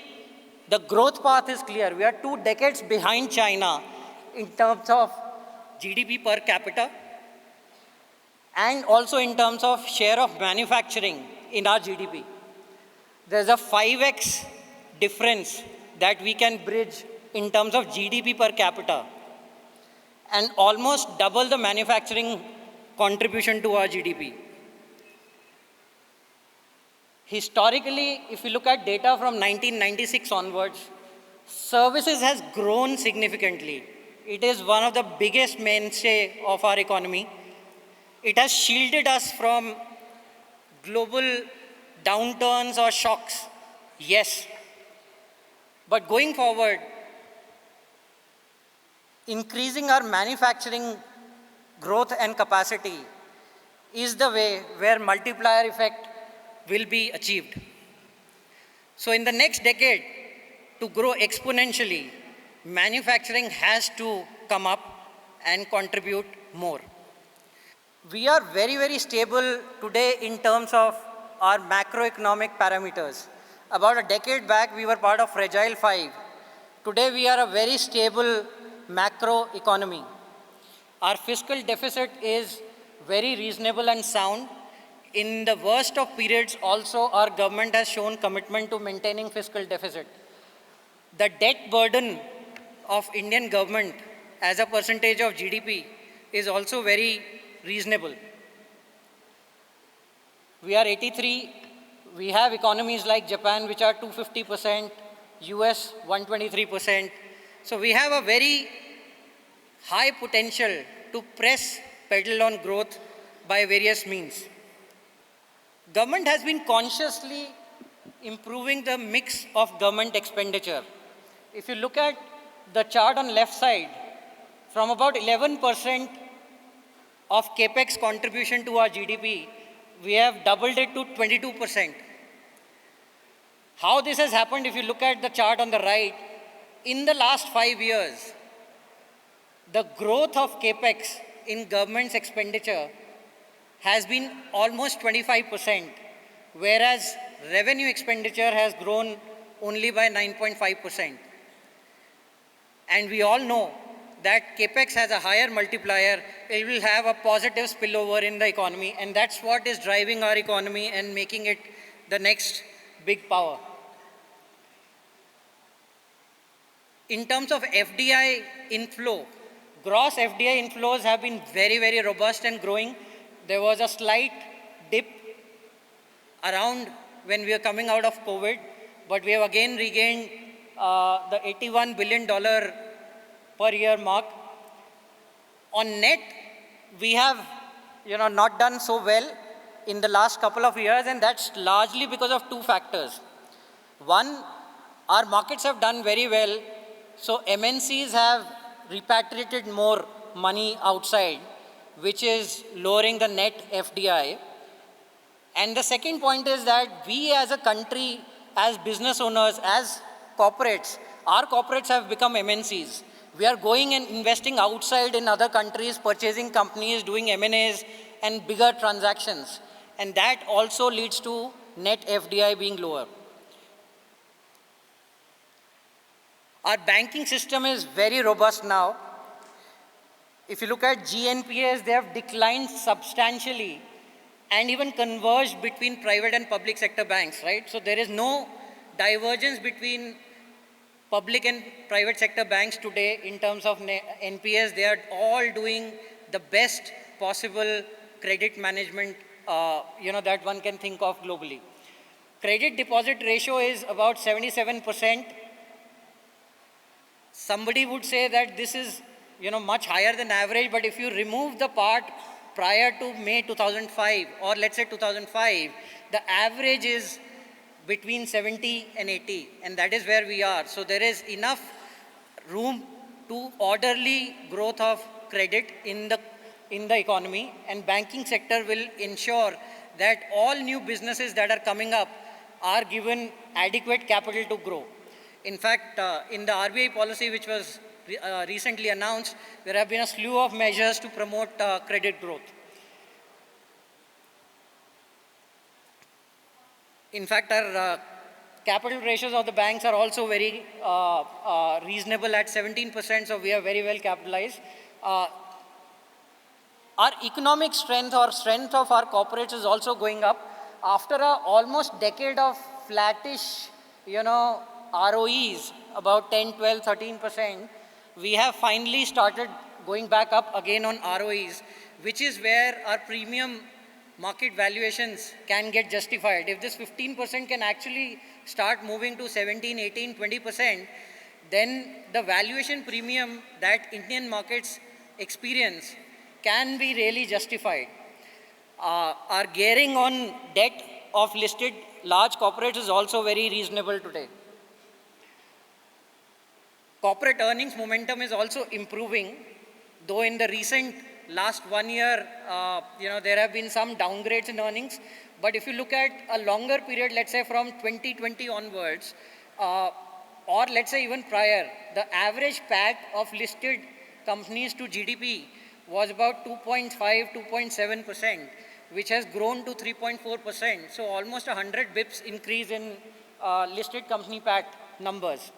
the growth path is clear. We are 2 decades behind China in terms of GDP per capita and also in terms of share of manufacturing in our GDP. There's a 5x difference that we can bridge in terms of GDP per capita and almost double the manufacturing contribution to our GDP. Historically, if you look at data from 1996 onwards, services has grown significantly. It is one of the biggest mainstay of our economy. It has shielded us from global downturns or shocks, yes. But going forward, increasing our manufacturing growth and capacity is the way where multiplier effect will be achieved. So in the next decade, to grow exponentially, manufacturing has to come up and contribute more. We are very, very stable today in terms of our macroeconomic parameters. About a decade back, we were part of Fragile Five. Today, we are a very stable macro economy. Our fiscal deficit is very reasonable and sound. In the worst of periods also, our government has shown commitment to maintaining fiscal deficit. The debt burden of Indian government as a percentage of GDP is also very reasonable. We are 83. We have economies like Japan, which are 250%, US 123%. So we have a very high potential to press pedal on growth by various means. Government has been consciously improving the mix of government expenditure. If you look at the chart on left side, from about 11% of capex contribution to our GDP, we have doubled it to 22%. How this has happened, if you look at the chart on the right, in the last 5 years, the growth of capex in government's expenditure has been almost 25%, whereas revenue expenditure has grown only by 9.5%. And we all know that capex has a higher multiplier. It will have a positive spillover in the economy, and that's what is driving our economy and making it the next big power. In terms of FDI inflow, gross FDI inflows have been very, very robust and growing. There was a slight dip around when we were coming out of COVID, but we have again regained the $81 billion per year mark. On net, we have not done so well in the last couple of years, and that's largely because of two factors. One, our markets have done very well, so MNCs have repatriated more money outside, which is lowering the net FDI. And the second point is that we as a country, as business owners, as corporates, our corporates have become MNCs. We are going and investing outside in other countries, purchasing companies, doing M&As and bigger transactions. And that also leads to net FDI being lower. Our banking system is very robust now. If you look at GNPAs, they have declined substantially and even converged between private and public sector banks, right? So there is no divergence between public and private sector banks today in terms of NPAs. They are all doing the best possible credit management that one can think of globally. Credit deposit ratio is about 77%. Somebody would say that this is much higher than average, but if you remove the part prior to May 2005, or let's say 2005, the average is between 70 and 80, and that is where we are. So there is enough room to orderly growth of credit in the economy, and banking sector will ensure that all new businesses that are coming up are given adequate capital to grow. In fact, in the RBI policy, which was recently announced, there have been a slew of measures to promote credit growth. In fact, our capital ratios of the banks are also very reasonable at 17%, so we are very well capitalized. Our economic strength or strength of our corporates is also going up. After a almost decade of flattish, ROEs, about 10, 12, 13%, we have finally started going back up again on ROEs, which is where our premium market valuations can get justified. If this 15% can actually start moving to 17, 18, 20%, then the valuation premium that Indian markets experience can be really justified. Our gearing on debt of listed large corporates is also very reasonable today. Corporate earnings momentum is also improving, though in the recent last 1 year, there have been some downgrades in earnings. But if you look at a longer period, let's say from 2020 onwards, or let's say even prior, the average PAT of listed companies to GDP was about 2.5, 2.7%, which has grown to 3.4%. So almost 100 bips increase in listed company PAT numbers.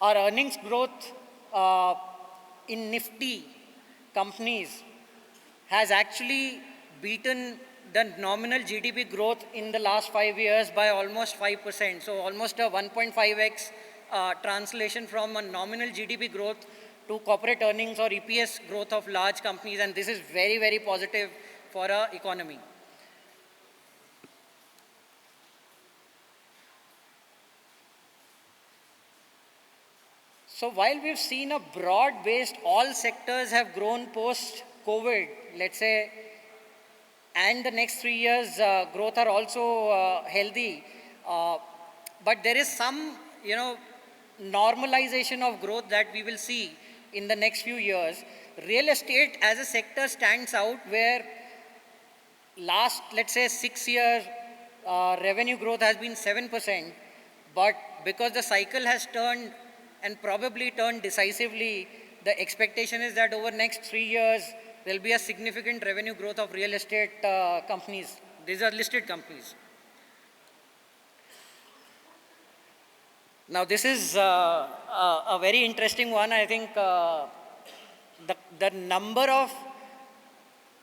Our earnings growth in Nifty companies has actually beaten the nominal GDP growth in the last 5 years by almost 5%. So almost a 1.5x translation from a nominal GDP growth to corporate earnings or EPS growth of large companies, and this is very, very positive for our economy. So while we've seen a broad-based, all sectors have grown post-COVID, let's say, and the next 3 years growth are also healthy, but there is some, normalization of growth that we will see in the next few years. Real estate as a sector stands out, where last, let's say, 6 years revenue growth has been 7%, but because the cycle has turned and probably turned decisively, the expectation is that over next 3 years, there'll be a significant revenue growth of real estate companies. These are listed companies. Now, this is a very interesting one. I think the number of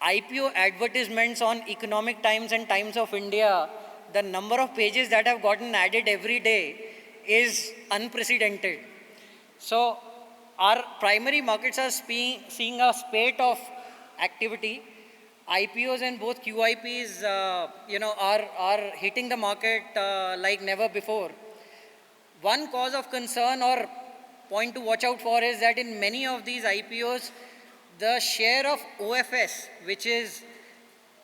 IPO advertisements on Economic Times and Times of India, the number of pages that have gotten added every day is unprecedented. So our primary markets are seeing a spate of activity. IPOs and both QIPs, are hitting the market like never before. One cause of concern or point to watch out for is that in many of these IPOs, the share of OFS, which is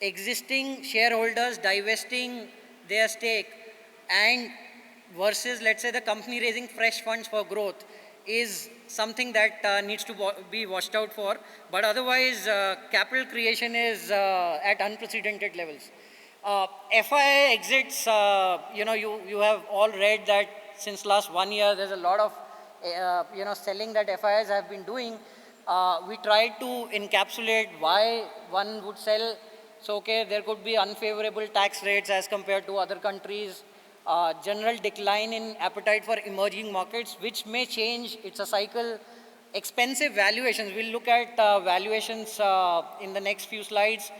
existing shareholders divesting their stake, and versus, let's say, the company raising fresh funds for growth, is something that needs to be watched out for. But otherwise, capital creation is at unprecedented levels. FII exits, you have all read that since last 1 year, there's a lot of, selling that FIIs have been doing. We tried to encapsulate why one would sell. So, okay, there could be unfavorable tax rates as compared to other countries, general decline in appetite for emerging markets, which may change. It's a cycle. Expensive valuations. We'll look at valuations in the next few slides.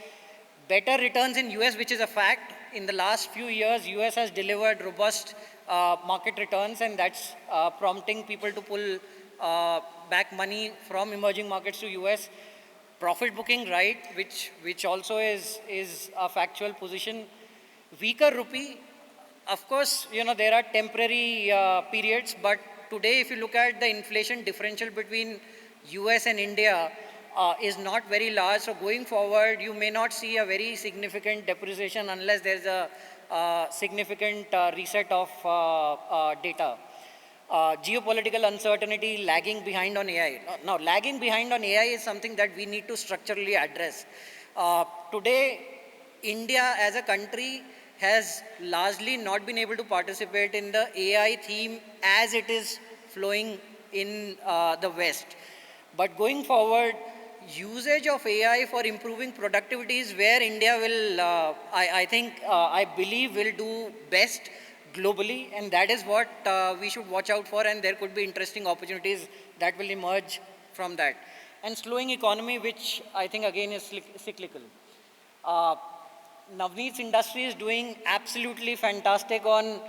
Better returns in US, which is a fact. In the last few years, US has delivered robust market returns, and that's prompting people to pull back money from emerging markets to US. Profit booking, right, which also is a factual position. Weaker rupee, of course, there are temporary periods, but today if you look at the inflation differential between US and India is not very large. So going forward, you may not see a very significant depreciation unless there's a significant reset of data. Geopolitical uncertainty, lagging behind on AI. Now, lagging behind on AI is something that we need to structurally address. Today, India as a country has largely not been able to participate in the AI theme as it is flowing in the West. But going forward, usage of AI for improving productivity is where India will, I believe, will do best globally, and that is what we should watch out for, and there could be interesting opportunities that will emerge from that. And slowing economy, which I think again is cyclical. Navneet's industry is doing absolutely fantastic on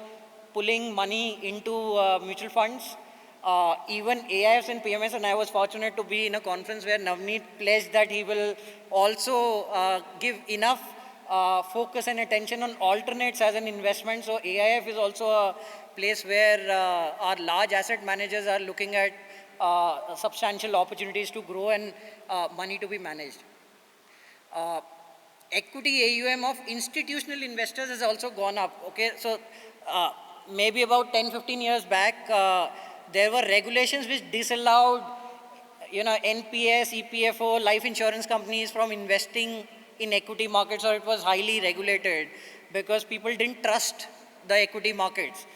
pulling money into mutual funds. Even AIFs and PMS, and I was fortunate to be in a conference where Navneet pledged that he will also give enough focus and attention on alternates as an investment. So AIF is also a place where our large asset managers are looking at substantial opportunities to grow and money to be managed. Equity AUM of institutional investors has also gone up. Okay, so maybe about 10-15 years back, there were regulations which disallowed, NPS, EPFO, life insurance companies from investing in equity markets, or it was highly regulated because people didn't trust the equity markets.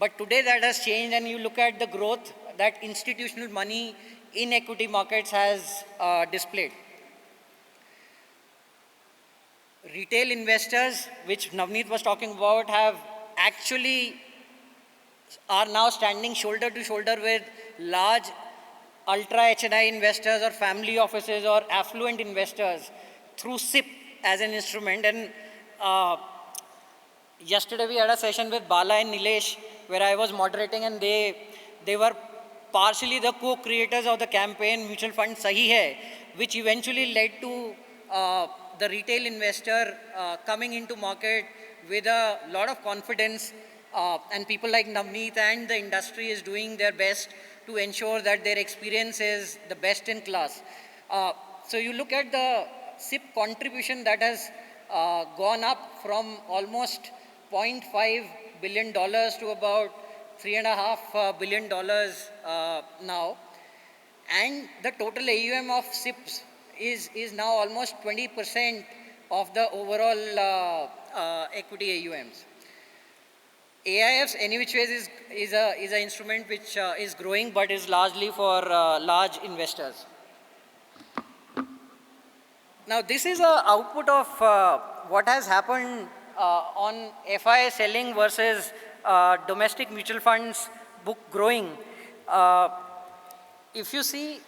But today that has changed, and you look at the growth, that institutional money in equity markets has displayed. Retail investors, which Navneet was talking about, are now standing shoulder to shoulder with large ultra HNI investors or family offices or affluent investors through SIP as an instrument. And yesterday we had a session with Bala and Nilesh where I was moderating, and they were partially the co-creators of the campaign Mutual Fund Sahi Hai, which eventually led to the retail investor coming into market with a lot of confidence, and people like Navneet and the industry is doing their best to ensure that their experience is the best in class. So you look at the SIP contribution that has gone up from almost $0.5 billion to about $3.5 billion now. And the total AUM of SIPs is now almost 20% of the overall equity AUMs. AIFs, any which ways, is an instrument which is growing, but is largely for large investors. Now, this is an output of what has happened on FI selling versus domestic mutual funds book growing. If you see,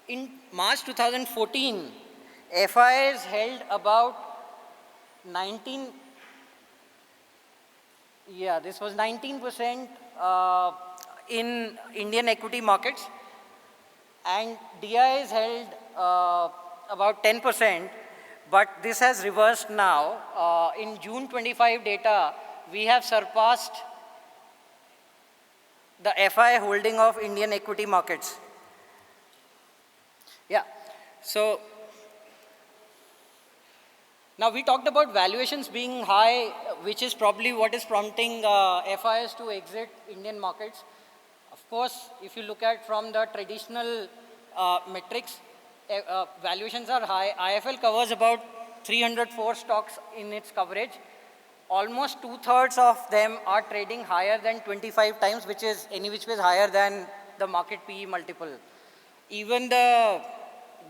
in March 2014, FIs held about 19% in Indian equity markets, and DIs held about 10%, but this has reversed now. In June 25 data, we have surpassed the FI holding of Indian equity markets. Yeah, so now we talked about valuations being high, which is probably what is prompting FIs to exit Indian markets. Of course, if you look at from the traditional metrics, valuations are high. IFL covers about 304 stocks in its coverage. Almost 2/3 of them are trading higher than 25 times, which is any which way higher than the market PE multiple. Even the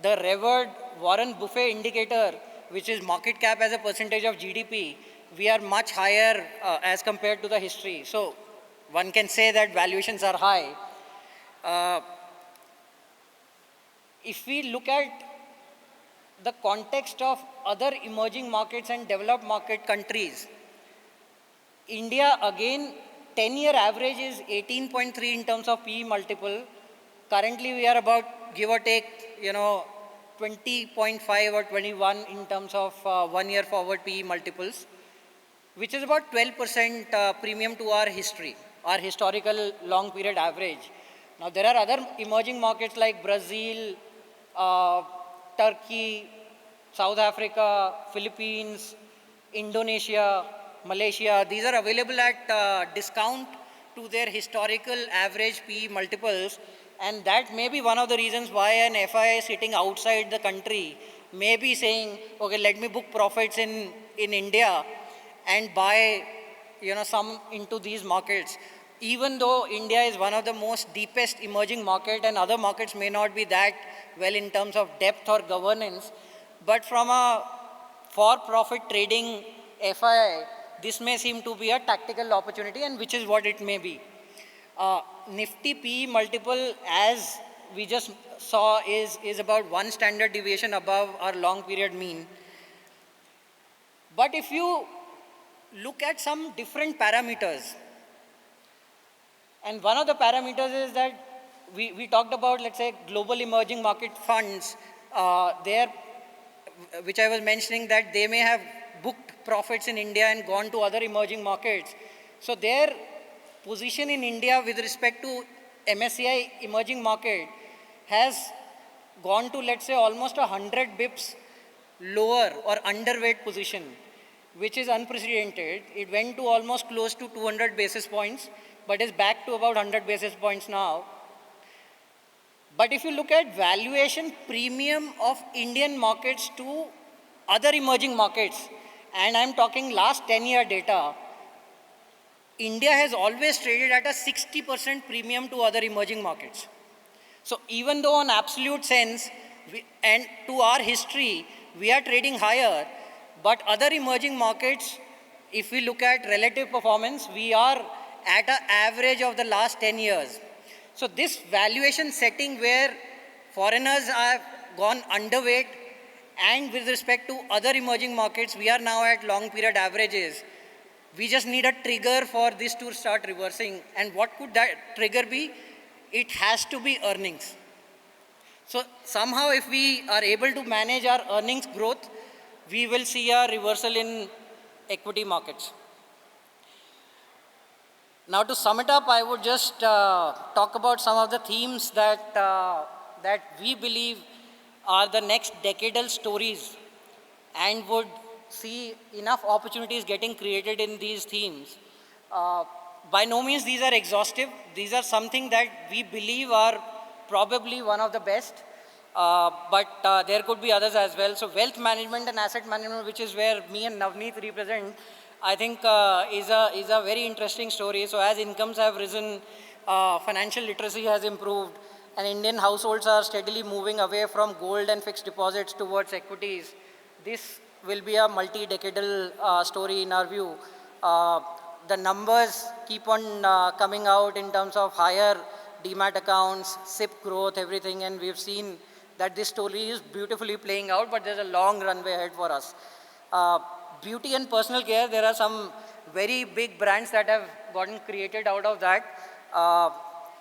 revered Warren Buffett indicator, which is market cap as a percentage of GDP, we are much higher as compared to the history. So one can say that valuations are high. If we look at the context of other emerging markets and developed market countries, India, again, 10-year average is 18.3 in terms of PE multiple. Currently, we are about, give or take, 20.5 or 21 in terms of 1 year forward PE multiples, which is about 12% premium to our history, our historical long period average. Now, there are other emerging markets like Brazil, Turkey, South Africa, Philippines, Indonesia, Malaysia. These are available at discount to their historical average PE multiples, and that may be one of the reasons why an FI sitting outside the country may be saying, okay, let me book profits in India and buy some into these markets. Even though India is one of the most deepest emerging market and other markets may not be that well in terms of depth or governance, but from a for-profit trading FI, this may seem to be a tactical opportunity, and which is what it may be. Nifty PE multiple, as we just saw, is about 1 standard deviation above our long period mean. But if you look at some different parameters, and one of the parameters is that we talked about, let's say, global emerging market funds, which I was mentioning that they may have booked profits in India and gone to other emerging markets. So their position in India with respect to MSCI emerging market has gone to, let's say, almost 100 bips lower or underweight position, which is unprecedented. It went to almost close to 200 basis points, but is back to about 100 basis points now. But if you look at valuation premium of Indian markets to other emerging markets, and I'm talking last 10-year data, India has always traded at a 60% premium to other emerging markets. So even though on absolute sense, and to our history, we are trading higher, but other emerging markets, if we look at relative performance, we are at an average of the last 10 years. So this valuation setting where foreigners have gone underweight, and with respect to other emerging markets, we are now at long period averages. We just need a trigger for this to start reversing. And what could that trigger be? It has to be earnings. So somehow if we are able to manage our earnings growth, we will see a reversal in equity markets. Now to sum it up, I would just talk about some of the themes that we believe are the next decadal stories and would see enough opportunities getting created in these themes. By no means these are exhaustive. These are something that we believe are probably one of the best, but there could be others as well. So wealth management and asset management, which is where me and Navneet represent, I think is a very interesting story. So as incomes have risen, financial literacy has improved, and Indian households are steadily moving away from gold and fixed deposits towards equities. This will be a multi-decadal story in our view. The numbers keep on coming out in terms of higher demat accounts, SIP growth, everything, and we've seen that this story is beautifully playing out, but there's a long runway ahead for us. Beauty and personal care, there are some very big brands that have gotten created out of that.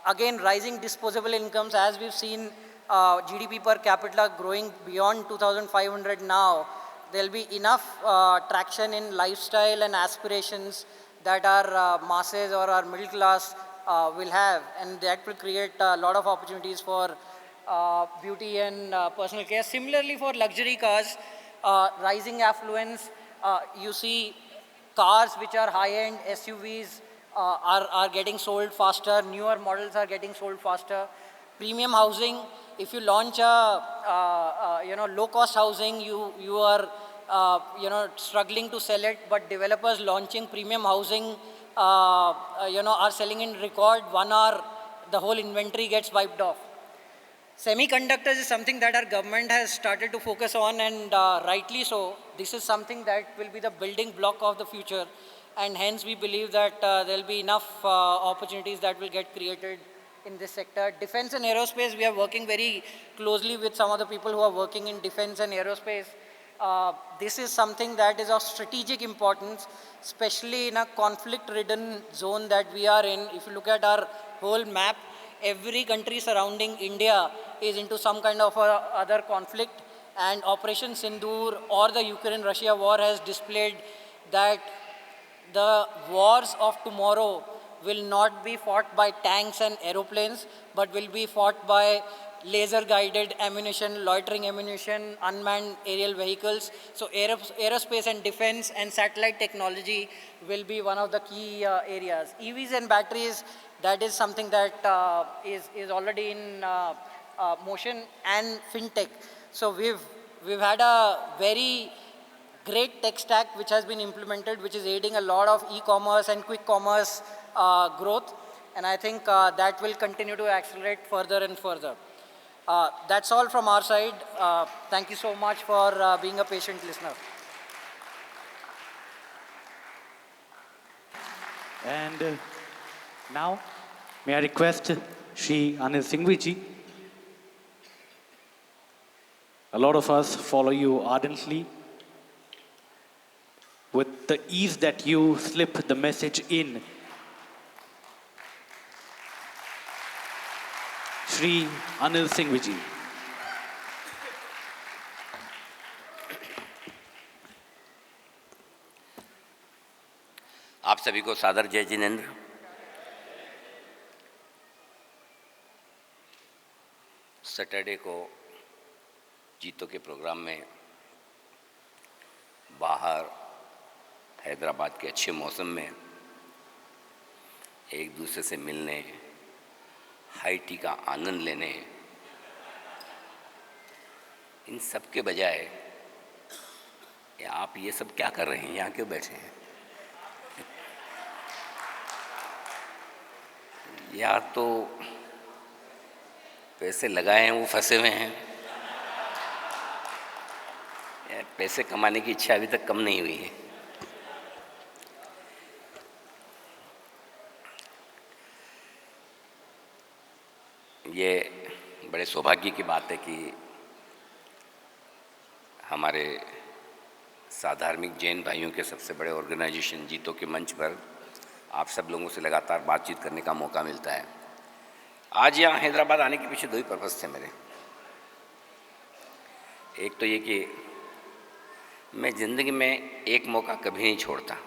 Again, rising disposable incomes, as we've seen GDP per capita growing beyond 2,500 now, there'll be enough traction in lifestyle and aspirations that our masses or our middle class will have, and that will create a lot of opportunities for beauty and personal care. Similarly, for luxury cars, rising affluence, you see cars which are high-end SUVs are getting sold faster, newer models are getting sold faster. Premium housing, if you launch a low-cost housing, you are struggling to sell it, but developers launching premium housing are selling in record 1 hour, the whole inventory gets wiped off. Semiconductors is something that our government has started to focus on, and rightly so. This is something that will be the building block of the future, and hence we believe that there will be enough opportunities that will get created in this sector. Defense and aerospace, we are working very closely with some of the people who are working in defense and aerospace. This is something that is of strategic importance, especially in a conflict-ridden zone that we are in. If you look at our whole map, every country surrounding India is into some kind of other conflict, and Operation Sindoor or the Ukraine-Russia war has displayed that the wars of tomorrow will not be fought by tanks and aeroplanes, but will be fought by laser-guided ammunition, loitering ammunition, unmanned aerial vehicles. So aerospace and defense and satellite technology will be one of the key areas. EVs and batteries, that is something that is already in motion, and fintech. So we've had a very great tech stack which has been implemented, which is aiding a lot of e-commerce and quick commerce growth, and I think that will continue to accelerate further and further. That's all from our side. Thank you so much for being a patient listener. And now, may I request Shri Anil Singhvi ji. A lot of us follow you ardently. With the ease that you slip the message in, Shri Anil Singhvi ji. आप सभी को सादर जय जिनेंद्र। सैटरडे को जीतो के प्रोग्राम में बाहर हैदराबाद के अच्छे मौसम में एक दूसरे से मिलने, हाई टी का आनंद लेने, इन सब के बजाय आप ये सब क्या कर रहे हैं, यहाँ क्यों बैठे हैं? या तो पैसे लगाए हैं वो फंसे हुए हैं, या पैसे कमाने की इच्छा अभी तक कम नहीं हुई है। ये बड़े सौभाग्य की बात है कि हमारे साधार्मिक जैन भाइयों के सबसे बड़े ऑर्गेनाइजेशन जीतो के मंच पर आप सब लोगों से लगातार बातचीत करने का मौका मिलता है। आज यहाँ हैदराबाद आने के पीछे दो ही पर्पस थे मेरे। एक तो ये कि मैं ज़िंदगी में एक मौका कभी नहीं छोड़ता,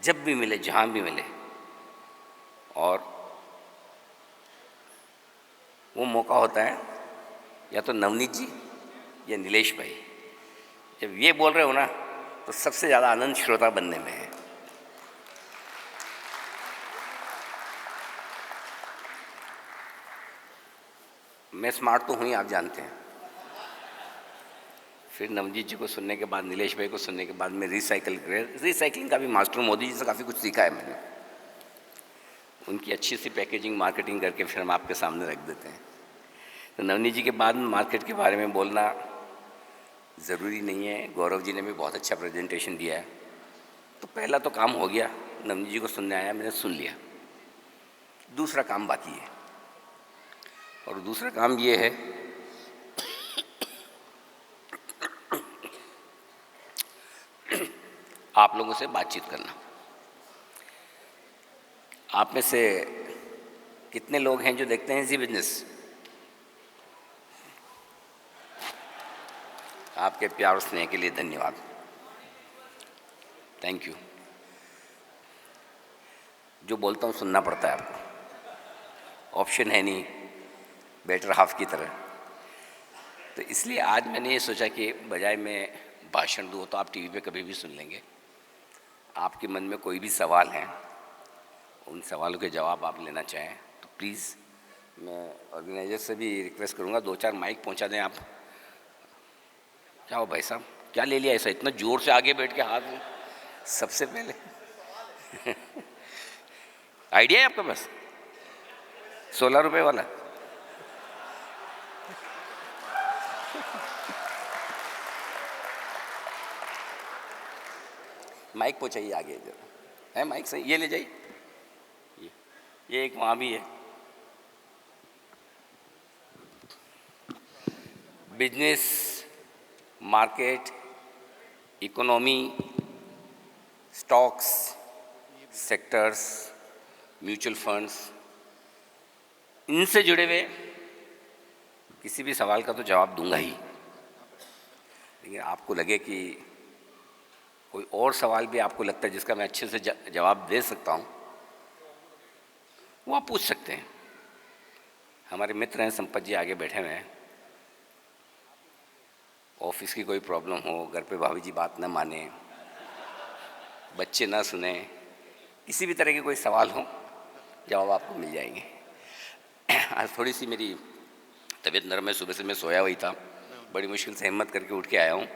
जब भी मिले जहाँ भी मिले, और वो मौका होता है या तो नवनीत जी या नीलेश भाई। जब ये बोल रहे हो ना तो सबसे ज़्यादा आनंद श्रोता बनने में है। मैं स्मार्ट तो हूँ ही, आप जानते हैं। फिर नवजीत जी को सुनने के बाद, नीलेश भाई को सुनने के बाद मैं रिसाइकलिंग का भी मास्टर मोदी जी से काफ़ी कुछ सीखा है मैंने। उनकी अच्छी सी पैकेजिंग मार्केटिंग करके फिर हम आपके सामने रख देते हैं। तो नवनीत जी के बाद मार्केट के बारे में बोलना ज़रूरी नहीं है। गौरव जी ने भी बहुत अच्छा प्रेजेंटेशन दिया है। तो पहला तो काम हो गया, नवनीत जी को सुनने आया, मैंने सुन लिया। दूसरा काम बाकी है, और दूसरा काम ये है आप लोगों से बातचीत करना। आप में से कितने लोग हैं जो देखते हैं जी बिजनेस? आपके प्यार और स्नेह के लिए धन्यवाद, थैंक यू। जो बोलता हूँ सुनना पड़ता है आपको, ऑप्शन है नहीं बेटर हाफ की तरह। तो इसलिए आज मैंने ये सोचा कि बजाय मैं भाषण दूँ तो आप टीवी पे कभी भी सुन लेंगे। आपके मन में कोई भी सवाल है, उन सवालों के जवाब आप लेना चाहें तो प्लीज़ मैं ऑर्गेनाइजर से भी रिक्वेस्ट करूँगा 2-4 माइक पहुँचा दें आप। क्या हो भाई साहब, क्या ले लिया ऐसा, इतना ज़ोर से आगे बैठ के हाथ में? सबसे पहले आइडिया है आपके पास 16 रुपए वाला? माइक पहुँचाइए आगे जरा, है माइक सही, ये ले जाइए। ये एक वहाँ भी है। Business, market, economy, stocks, sectors, mutual funds, इनसे जुड़े हुए किसी भी सवाल का तो जवाब दूंगा ही। लेकिन आपको लगे कि कोई और सवाल भी आपको लगता है जिसका मैं अच्छे से जवाब दे सकता हूँ, वो आप पूछ सकते हैं। हमारे मित्र हैं संपत जी आगे बैठे हुए हैं। ऑफिस की कोई प्रॉब्लम हो, घर पे भाभी जी बात ना माने, बच्चे ना सुने, किसी भी तरह के कोई सवाल हो, जवाब आपको मिल जाएंगे। आज थोड़ी सी मेरी तबीयत नरम है, सुबह से मैं सोया हुई था, बड़ी मुश्किल से हिम्मत करके उठ के आया हूँ।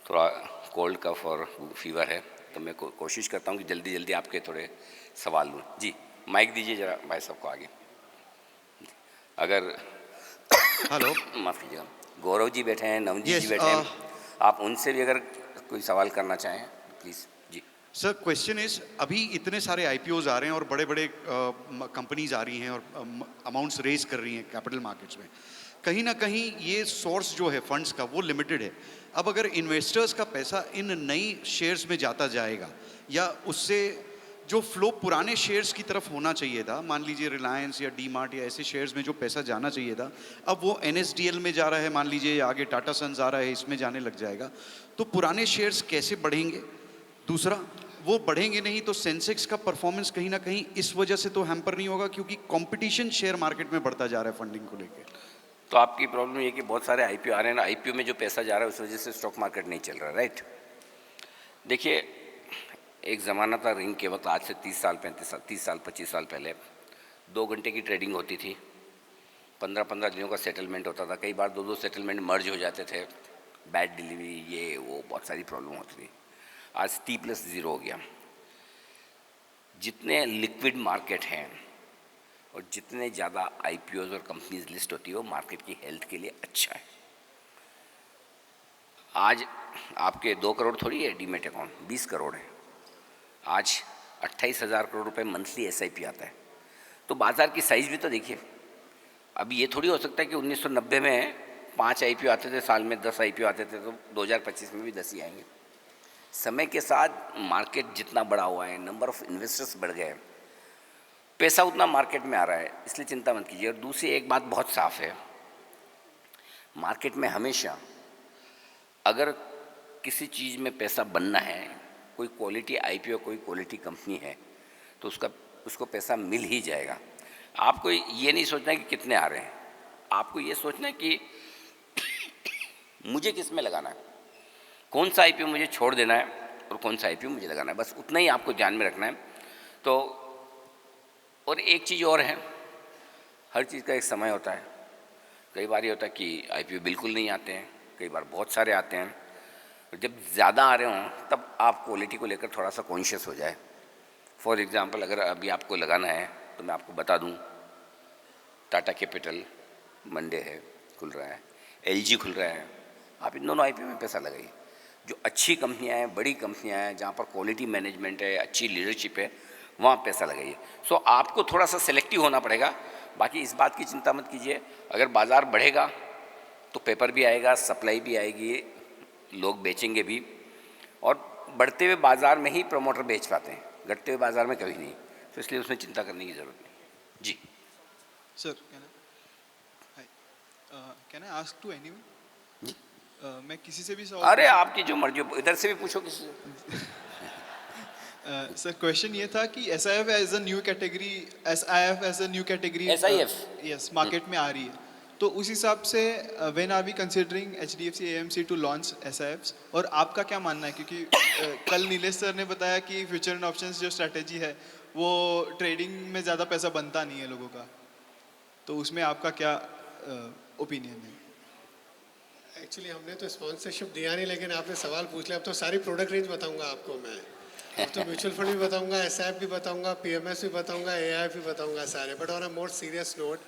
थोड़ा कोल्ड कफ और फीवर है, तो मैं कोशिश करता हूँ कि जल्दी जल्दी आपके थोड़े सवाल लूँ। जी माइक दीजिए जरा भाई साहब को आगे। अगर हेलो, माफ़ कीजिएगा, गौरव जी बैठे हैं, नवनीत जी बैठे हैं, आप उनसे भी अगर कोई सवाल करना चाहें प्लीज़। जी सर, क्वेश्चन इज, अभी इतने सारे आईपीओज आ रहे हैं और बड़े बड़े कंपनीज आ रही हैं और अमाउंट्स रेज कर रही हैं कैपिटल मार्केट्स में। कहीं ना कहीं ये सोर्स जो है फंड्स का वो लिमिटेड है। अब अगर इन्वेस्टर्स का पैसा इन नई शेयर्स में जाता जाएगा, या उससे जो फ्लो पुराने शेयर्स की तरफ होना चाहिए था, मान लीजिए रिलायंस या डी मार्ट या ऐसे शेयर्स में जो पैसा जाना चाहिए था, अब वो NSDL में जा रहा है, मान लीजिए, या आगे टाटा सन्स आ रहा है, इसमें जाने लग जाएगा, तो पुराने शेयर्स कैसे बढ़ेंगे? दूसरा, वो बढ़ेंगे नहीं तो सेंसेक्स का परफॉर्मेंस कहीं ना कहीं इस वजह से तो हैम्पर नहीं होगा, क्योंकि कंपटीशन शेयर मार्केट में बढ़ता जा रहा है फंडिंग को लेकर। तो आपकी प्रॉब्लम ये कि बहुत सारे आईपीओ आ रहे हैं ना, आईपीओ में जो पैसा जा रहा है उस वजह से स्टॉक मार्केट नहीं चल रहा, राइट? देखिए, एक ज़माना था रिंग के वक्त, आज से 30 साल 25 साल पहले 2 घंटे की ट्रेडिंग होती थी, 15-15 दिनों का सेटलमेंट होता था, कई बार 2-2 सेटलमेंट मर्ज हो जाते थे, बैड डिलीवरी, ये वो बहुत सारी प्रॉब्लम होती थी। आज T+0 हो गया। जितने लिक्विड मार्केट हैं और जितने ज़्यादा आईपीओज और कंपनीज लिस्ट होती है वो मार्केट की हेल्थ के लिए अच्छा है। आज आपके 2 करोड़ थोड़ी है डीमेट अकाउंट, 20 करोड़ है। आज 28,000 करोड़ रुपए मंथली एसआईपी आता है। तो बाज़ार की साइज़ भी तो देखिए। अभी ये थोड़ी हो सकता है कि 1990 में 5 आईपीओ आते थे साल में, 10 आईपीओ आते थे, तो 2025 में भी 10 ही आएंगे। समय के साथ मार्केट जितना बड़ा हुआ है, नंबर ऑफ इन्वेस्टर्स बढ़ गए, पैसा उतना मार्केट में आ रहा है, इसलिए चिंता मत कीजिए। और दूसरी एक बात बहुत साफ है, मार्केट में हमेशा अगर किसी चीज़ में पैसा बनना है, कोई क्वालिटी आईपीओ, कोई क्वालिटी कंपनी है, तो उसको पैसा मिल ही जाएगा। आपको ये नहीं सोचना है कि कितने आ रहे हैं, आपको ये सोचना है कि मुझे किस में लगाना है, कौन सा आईपीओ मुझे छोड़ देना है और कौन सा आईपीओ मुझे लगाना है, बस उतना ही आपको ध्यान में रखना है। तो और एक चीज़ और है, हर चीज़ का एक समय होता है। कई बार ये होता है कि आईपीओ बिल्कुल नहीं आते हैं, कई बार बहुत सारे आते हैं। जब ज़्यादा आ रहे हों तब आप क्वालिटी को लेकर थोड़ा सा कॉन्शियस हो जाए। फॉर एग्ज़ाम्पल, अगर अभी आपको लगाना है तो मैं आपको बता दूं, टाटा कैपिटल मंडे है, खुल रहा है, एलजी खुल रहा है, आप इन दोनों आईपीओ में पैसा लगाइए। जो अच्छी कंपनियां हैं, बड़ी कंपनियां हैं, जहां पर क्वालिटी मैनेजमेंट है, अच्छी लीडरशिप है, वहाँ पैसा लगाइए। सो आपको थोड़ा सा सेलेक्टिव होना पड़ेगा। बाकी इस बात की चिंता मत कीजिए, अगर बाज़ार बढ़ेगा तो पेपर भी आएगा, सप्लाई भी आएगी, लोग बेचेंगे भी, और बढ़ते हुए बाज़ार में ही प्रमोटर बेच पाते हैं, घटते हुए बाज़ार में कभी नहीं। तो इसलिए उसमें चिंता करने की ज़रूरत नहीं। जी sir, can I ask to anyone? जी मैं किसी से भी सवाल अरे आपकी जो मर्जी, इधर से भी पूछो किसी से। सर, क्वेश्चन ये था कि SIF as a new category, SIF as a new category, SIF yes, market में आ रही है, तो उस हिसाब से when are we considering HDFC AMC to launch SIFs, और आपका क्या मानना है? क्योंकि कल नीलेश सर ने बताया कि फ्यूचर एंड ऑप्शंस जो स्ट्रैटेजी है वो ट्रेडिंग में ज़्यादा पैसा बनता नहीं है लोगों का, तो उसमें आपका क्या ओपिनियन है? एक्चुअली हमने तो स्पॉन्सरशिप दिया नहीं, लेकिन आपने सवाल पूछ लिया। अब तो सारी प्रोडक्ट रेंज बताऊंगा आपको मैं। अब तो म्यूचुअल फंड भी बताऊंगा, SIF भी बताऊंगा, PMS भी बताऊंगा, AIF भी बताऊंगा सारे। But on a more serious note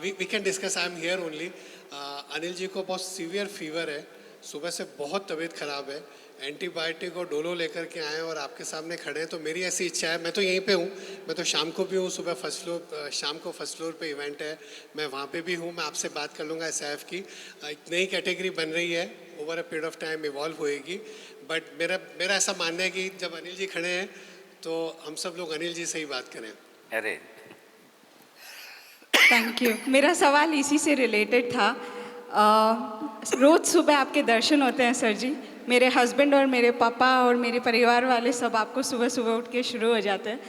we can discuss, I am here only. Anil ji को बहुत सीवियर फीवर है, सुबह से बहुत तबीयत ख़राब है, एंटीबायोटिक और डोलो लेकर के आए हैं और आपके सामने खड़े हैं। तो मेरी ऐसी इच्छा है, मैं तो यहीं पे हूँ, मैं तो शाम को भी हूँ, सुबह फर्स्ट फ्लोर, शाम को फर्स्ट फ्लोर पे इवेंट है, मैं वहाँ पे भी हूँ, मैं आपसे बात कर लूँगा SIF की। एक नई कैटेगरी बन रही है, over a period of time evolve होएगी। बट मेरा ऐसा मानना है कि जब अनिल जी खड़े हैं तो हम सब लोग अनिल जी से ही बात करें। अरे थैंक यू। मेरा सवाल इसी से रिलेटेड था। रोज़ सुबह आपके दर्शन होते हैं सर जी। मेरे हस्बैंड और मेरे पापा और मेरे परिवार वाले सब आपको सुबह सुबह उठ के शुरू हो जाते हैं।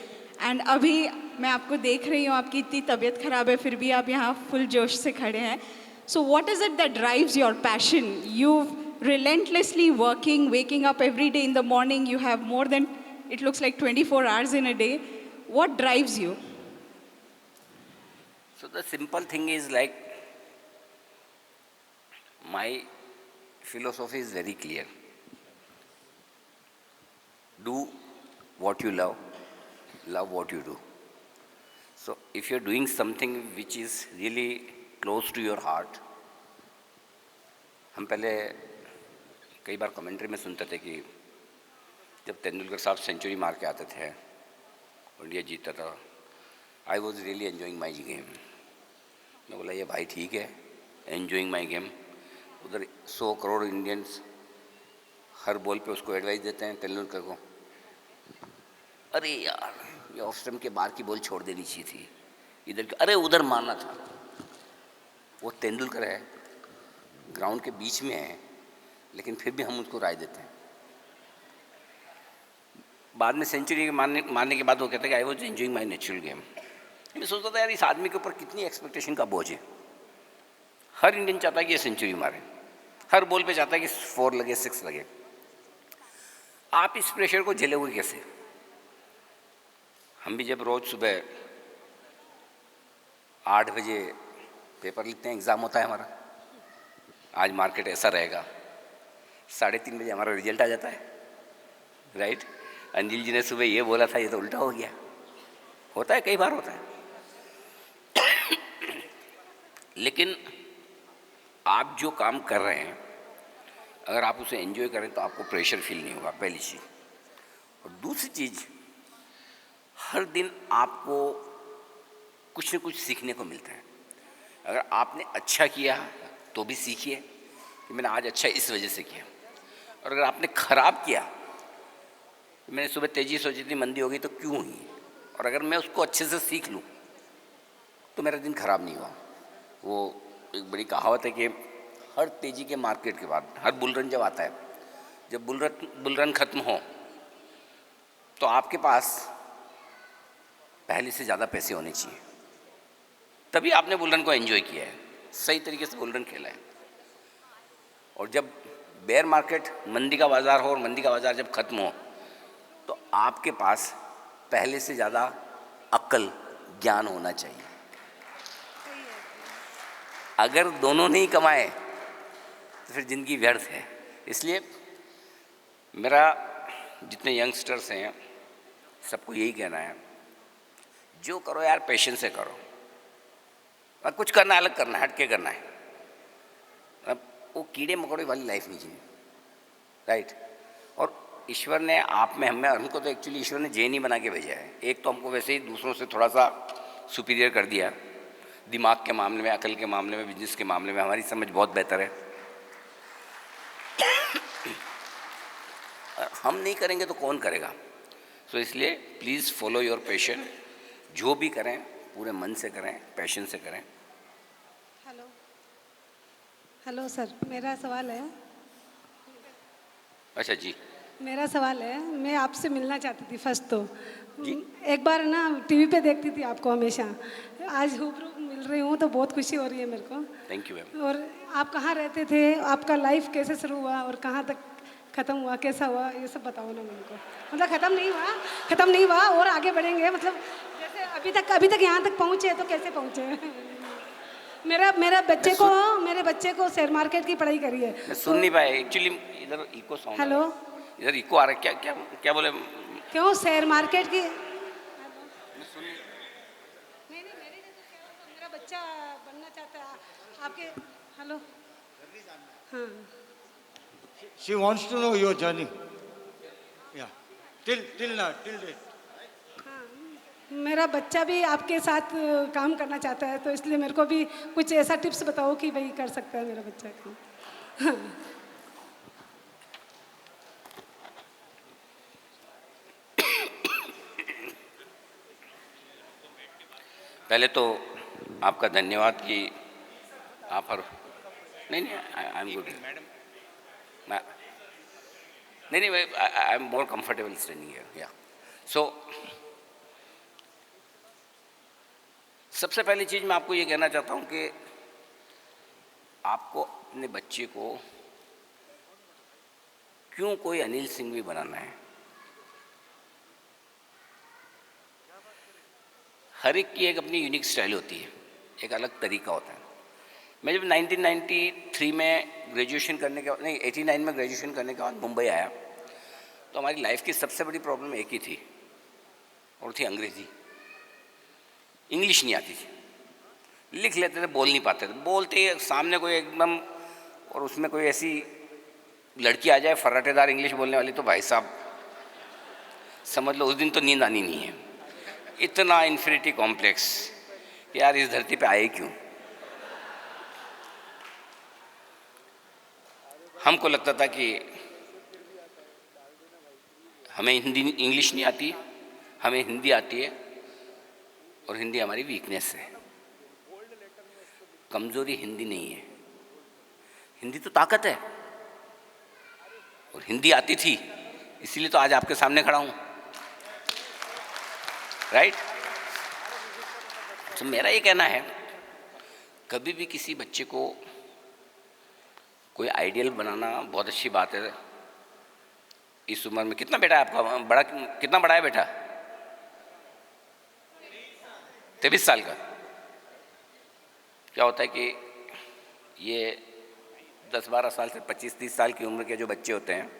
एंड अभी मैं आपको देख रही हूँ, आपकी इतनी तबीयत ख़राब है फिर भी आप यहाँ फुल जोश से खड़े हैं। So what is it that drives your passion? You relentlessly working, waking up every day in the morning, you have more than, it looks like 24 hours in a day. What drives you? So the simple thing is like, my philosophy is very clear. Do what you love what you do. So if you're doing something which is really close to your heart, हम पहले कई बार कमेंट्री में सुनते थे कि जब तेंदुलकर साहब सेंचुरी मार के आते थे, इंडिया जीतता था, I was really enjoying my game. मैं बोला ये भाई ठीक है, एन्जॉइंग माई गेम। उधर 100 करोड़ इंडियंस हर बॉल पे उसको एडवाइस देते हैं तेंदुलकर को, अरे यार ये ऑफ स्टम्प के बाहर की बॉल छोड़ देनी चाहिए थी, इधर अरे उधर मारना था। वो तेंदुलकर है, ग्राउंड के बीच में है, लेकिन फिर भी हम उसको राय देते हैं। बाद में सेंचुरी मारने के बाद वो कहते हैं कि I was enjoying my natural game. मैं सोचता था यार इस आदमी के ऊपर कितनी एक्सपेक्टेशन का बोझ है। हर इंडियन चाहता है कि ये सेंचुरी मारे, हर बॉल पे चाहता है कि 4 लगे, 6 लगे। आप इस प्रेशर को झेले हुए कैसे? हम भी जब रोज़ सुबह 8 बजे पेपर लिखते हैं, एग्ज़ाम होता है हमारा, आज मार्केट ऐसा रहेगा, 3:30 बजे हमारा रिजल्ट आ जाता है, राइट? अनिल जी ने सुबह ये बोला था, ये तो उल्टा हो गया। होता है, कई बार होता है। लेकिन आप जो काम कर रहे हैं अगर आप उसे एंजॉय करें तो आपको प्रेशर फील नहीं होगा, पहली चीज़। और दूसरी चीज़, हर दिन आपको कुछ न कुछ सीखने को मिलता है। अगर आपने अच्छा किया तो भी सीखिए कि मैंने आज अच्छा इस वजह से किया, और अगर आपने ख़राब किया, मैंने सुबह तेज़ी सोची थी मंदी होगी तो क्यों हुई, और अगर मैं उसको अच्छे से सीख लूँ तो मेरा दिन खराब नहीं हुआ। वो एक बड़ी कहावत है कि हर तेज़ी के मार्केट के बाद, हर बुलरन जब आता है, जब बुलरन ख़त्म हो तो आपके पास पहले से ज़्यादा पैसे होने चाहिए, तभी आपने बुलरन को एंजॉय किया है, सही तरीके से बुलरन खेला है। और जब बेयर मार्केट, मंदी का बाज़ार हो और मंदी का बाज़ार जब ख़त्म हो तो आपके पास पहले से ज़्यादा अक्ल, ज्ञान होना चाहिए। अगर दोनों नहीं कमाए तो फिर ज़िंदगी व्यर्थ है। इसलिए मेरा जितने यंगस्टर्स हैं सबको यही कहना है, जो करो यार पेशेंस से करो, और कुछ करना है अलग करना है, हट के करना है। अब वो कीड़े मकोड़े वाली लाइफ नहीं जीनी, राइट। और ईश्वर ने आप में, हमें, हमको तो एक्चुअली ईश्वर ने जेन ही बना के भेजा है। एक तो हमको वैसे ही दूसरों से थोड़ा सा सुपीरियर कर दिया, दिमाग के मामले में, अकल के मामले में, बिजनेस के मामले में हमारी समझ बहुत बेहतर है। हम नहीं करेंगे तो कौन करेगा। सो इसलिए प्लीज़ फॉलो योर पैशन, जो भी करें पूरे मन से करें, पैशन से करें। हेलो हेलो सर, मेरा सवाल है। अच्छा जी, मेरा सवाल है, मैं आपसे मिलना चाहती थी फर्स्ट तो। एक बार ना टीवी पे देखती थी आपको हमेशा, आज रूबरू मिल रही हूँ तो बहुत खुशी हो रही है मेरे को। Thank you ma'am. और आप कहाँ रहते थे, आपका लाइफ कैसे शुरू हुआ और कहाँ तक ख़त्म हुआ, कैसा हुआ, ये सब बताओ ना मेरे को। मतलब ख़त्म नहीं हुआ और आगे बढ़ेंगे, मतलब जैसे अभी तक यहाँ तक पहुँचे तो कैसे पहुँचे। मेरे बच्चे को शेयर मार्केट की पढ़ाई करी है। मैं सुन नहीं पाया एक्चुअली, इधर इको साउंड। हेलो, इधर इको आ रहा है, क्या क्या क्या बोले? क्यों शेयर मार्केट की? मेरा बच्चा बनना चाहता है आपके। हेलो, हाँ। She wants to know your journey. Yeah. Till now, till date. मेरा बच्चा भी आपके साथ काम करना चाहता है, तो इसलिए मेरे को भी कुछ ऐसा टिप्स बताओ कि भाई कर सकता है मेरा बच्चा काम। पहले तो आपका धन्यवाद कि आप हर नहीं आई एम गुड नहीं आई am more comfortable standing here. या सो सबसे पहली चीज़ मैं आपको ये कहना चाहता हूँ कि आपको अपने बच्चे को क्यों कोई अनिल सिंह भी बनाना है। हर एक की एक अपनी यूनिक स्टाइल होती है, एक अलग तरीका होता है। मैं जब 1993 में ग्रेजुएशन करने के बाद, नहीं 89 में ग्रेजुएशन करने के बाद मुंबई आया तो हमारी लाइफ की सबसे बड़ी प्रॉब्लम एक ही थी, और थी अंग्रेज़ी। इंग्लिश नहीं आती थी, लिख लेते थे, बोल नहीं पाते थे। बोलते ही सामने कोई एकदम, और उसमें कोई ऐसी लड़की आ जाए फर्राटेदार इंग्लिश बोलने वाली, तो भाई साहब समझ लो उस दिन तो नींद आनी नहीं है। इतना इन्फिनिटी कॉम्प्लेक्स कि यार इस धरती पे आए क्यों। हमको लगता था कि हमें हिंदी, इंग्लिश नहीं आती, हमें हिंदी आती है, और हिंदी हमारी वीकनेस है। कमज़ोरी हिंदी नहीं है, हिंदी तो ताकत है, और हिंदी आती थी इसीलिए तो आज आपके सामने खड़ा हूँ, राइट। तो मेरा ये कहना है, कभी भी किसी बच्चे को कोई आइडियल बनाना बहुत अच्छी बात है। इस उम्र में कितना बेटा है आपका, बड़ा कितना बड़ा है बेटा? 23 साल का। क्या होता है कि ये 10-12 साल से 25-30 साल की उम्र के जो बच्चे होते हैं,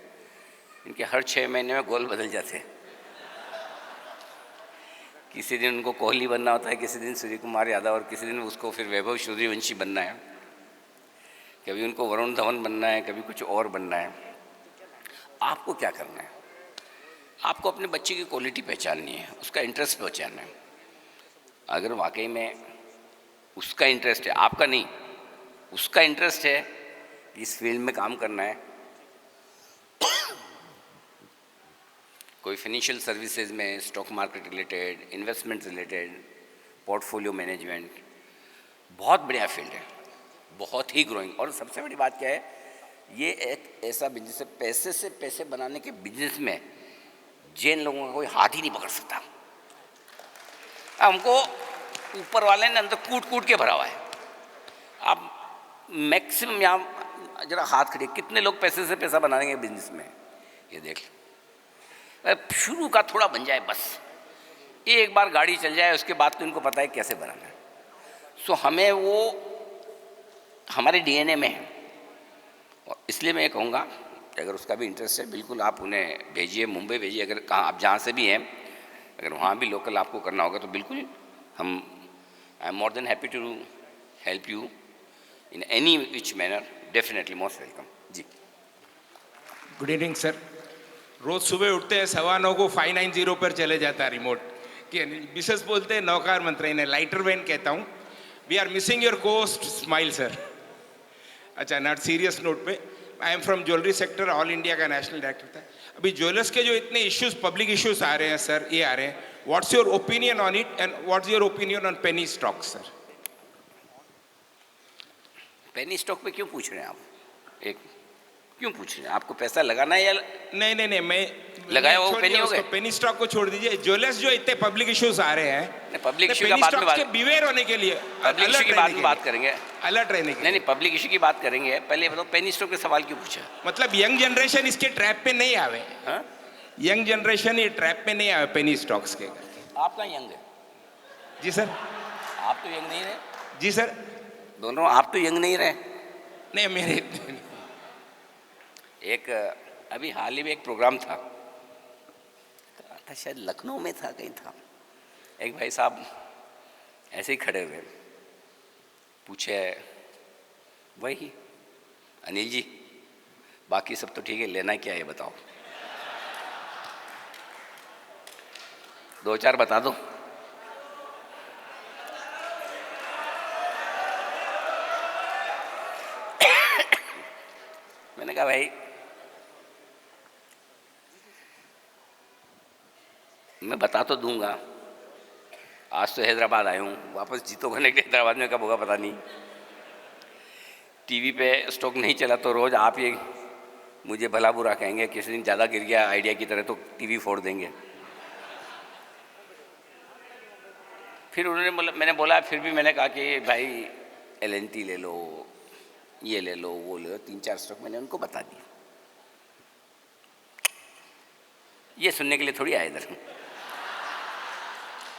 इनके हर 6 महीने में गोल बदल जाते हैं किसी दिन उनको कोहली बनना होता है, किसी दिन सूर्य कुमार यादव, और किसी दिन उसको फिर वैभव सूर्यवंशी बनना है, कभी उनको वरुण धवन बनना है, कभी कुछ और बनना है। आपको क्या करना है? आपको अपने बच्चे की क्वालिटी पहचाननी है, उसका इंटरेस्ट पहचानना है। अगर वाकई में उसका इंटरेस्ट है, आपका नहीं, उसका इंटरेस्ट है, इस फील्ड में काम करना है, कोई फाइनेंशियल सर्विसेज में, stock market related, investment related, portfolio management, बहुत बढ़िया फील्ड है, बहुत ही ग्रोइंग। और सबसे बड़ी बात क्या है, ये एक ऐसा बिजनेस है, पैसे से पैसे बनाने के बिजनेस में जिन लोगों का कोई हाथ ही नहीं पकड़ सकता। हमको ऊपर वाले ने अंदर कूट कूट के भरा हुआ है। आप मैक्सिमम यहाँ जरा हाथ खड़े, कितने लोग पैसे से पैसा बनाएंगे बिजनेस में, ये देख लो। शुरू का थोड़ा बन जाए बस, एक बार गाड़ी चल जाए, उसके बाद तो इनको पता है कैसे बनाना है। सो हमें वो हमारे डीएनए में है, और इसलिए मैं कहूँगा कि अगर उसका भी इंटरेस्ट है, बिल्कुल आप उन्हें भेजिए, मुंबई भेजिए, अगर कहाँ आप जहाँ से भी हैं, अगर वहाँ भी लोकल आपको करना होगा तो बिल्कुल हम, I am more than happy to help you in any which manner, definitely most welcome जी। Good evening sir. रोज सुबह उठते हैं 9:15 को 590 पर चले जाता है रिमोट कि मिसेस बोलते हैं नौकार मंत्री, इन्हें लाइटर वैन कहता हूँ, we are missing your cost smile sir. अच्छा, नॉट सीरियस नोट पे, I am from jewellery sector, all India का नेशनल डायरेक्टर था। अभी ज्वेलर्स के जो इतने इश्यूज, पब्लिक इश्यूज आ रहे हैं सर, ये आ रहे हैं, what's your opinion on it and what's your opinion on penny stock sir? Penny stock पे क्यों पूछ रहे हैं आप? एक क्यों पूछ रहे हैं? आपको पैसा लगाना है या नहीं, मैं लगाया वो पेनी हो गए? पेनी स्टॉक को छोड़ दीजिए, ज्वेलर्स जो इतने पब्लिक इश्यूज आ रहे हैं, पब्लिक इशू का बाद में बात, बिवेयर होने के लिए, पब्लिक इशू की बाद में बात करेंगे, अलर्ट रहने के लिए। नहीं, पब्लिक इशू की बात करेंगे, पहले बताओ पेनी स्टॉक के सवाल क्यों पूछा? मतलब यंग जनरेशन इसके ट्रैप पे नहीं आवे, यंग जनरेशन ये ट्रैप पे नहीं आवे पेनी स्टॉक्स के। आप कहाँ यंग है? जी सर। आप तो यंग नहीं रहे। जी सर। दोनों आप तो यंग नहीं रहे। नहीं, मेरे एक अभी हाल ही में एक प्रोग्राम था, शायद लखनऊ में था, कहीं था, एक भाई साहब ऐसे ही खड़े हुए, पूछे वही अनिल जी, बाकी सब तो ठीक है, लेना क्या है बताओ, 2-4 बता दो। मैंने कहा भाई मैं बता तो दूंगा, आज तो हैदराबाद आया हूँ, वापस जीतोगे नहीं हैदराबाद में कब होगा पता नहीं, टीवी पे स्टॉक नहीं चला तो रोज़ आप ये मुझे भला बुरा कहेंगे, किसी दिन ज़्यादा गिर गया आइडिया की तरह तो टीवी फोड़ देंगे। फिर उन्होंने मैंने बोला, फिर भी मैंने कहा कि भाई LNT ले लो, ये ले लो, वो ले लो, 3-4 स्टॉक मैंने उनको बता दिए। ये सुनने के लिए थोड़ी आए इधर,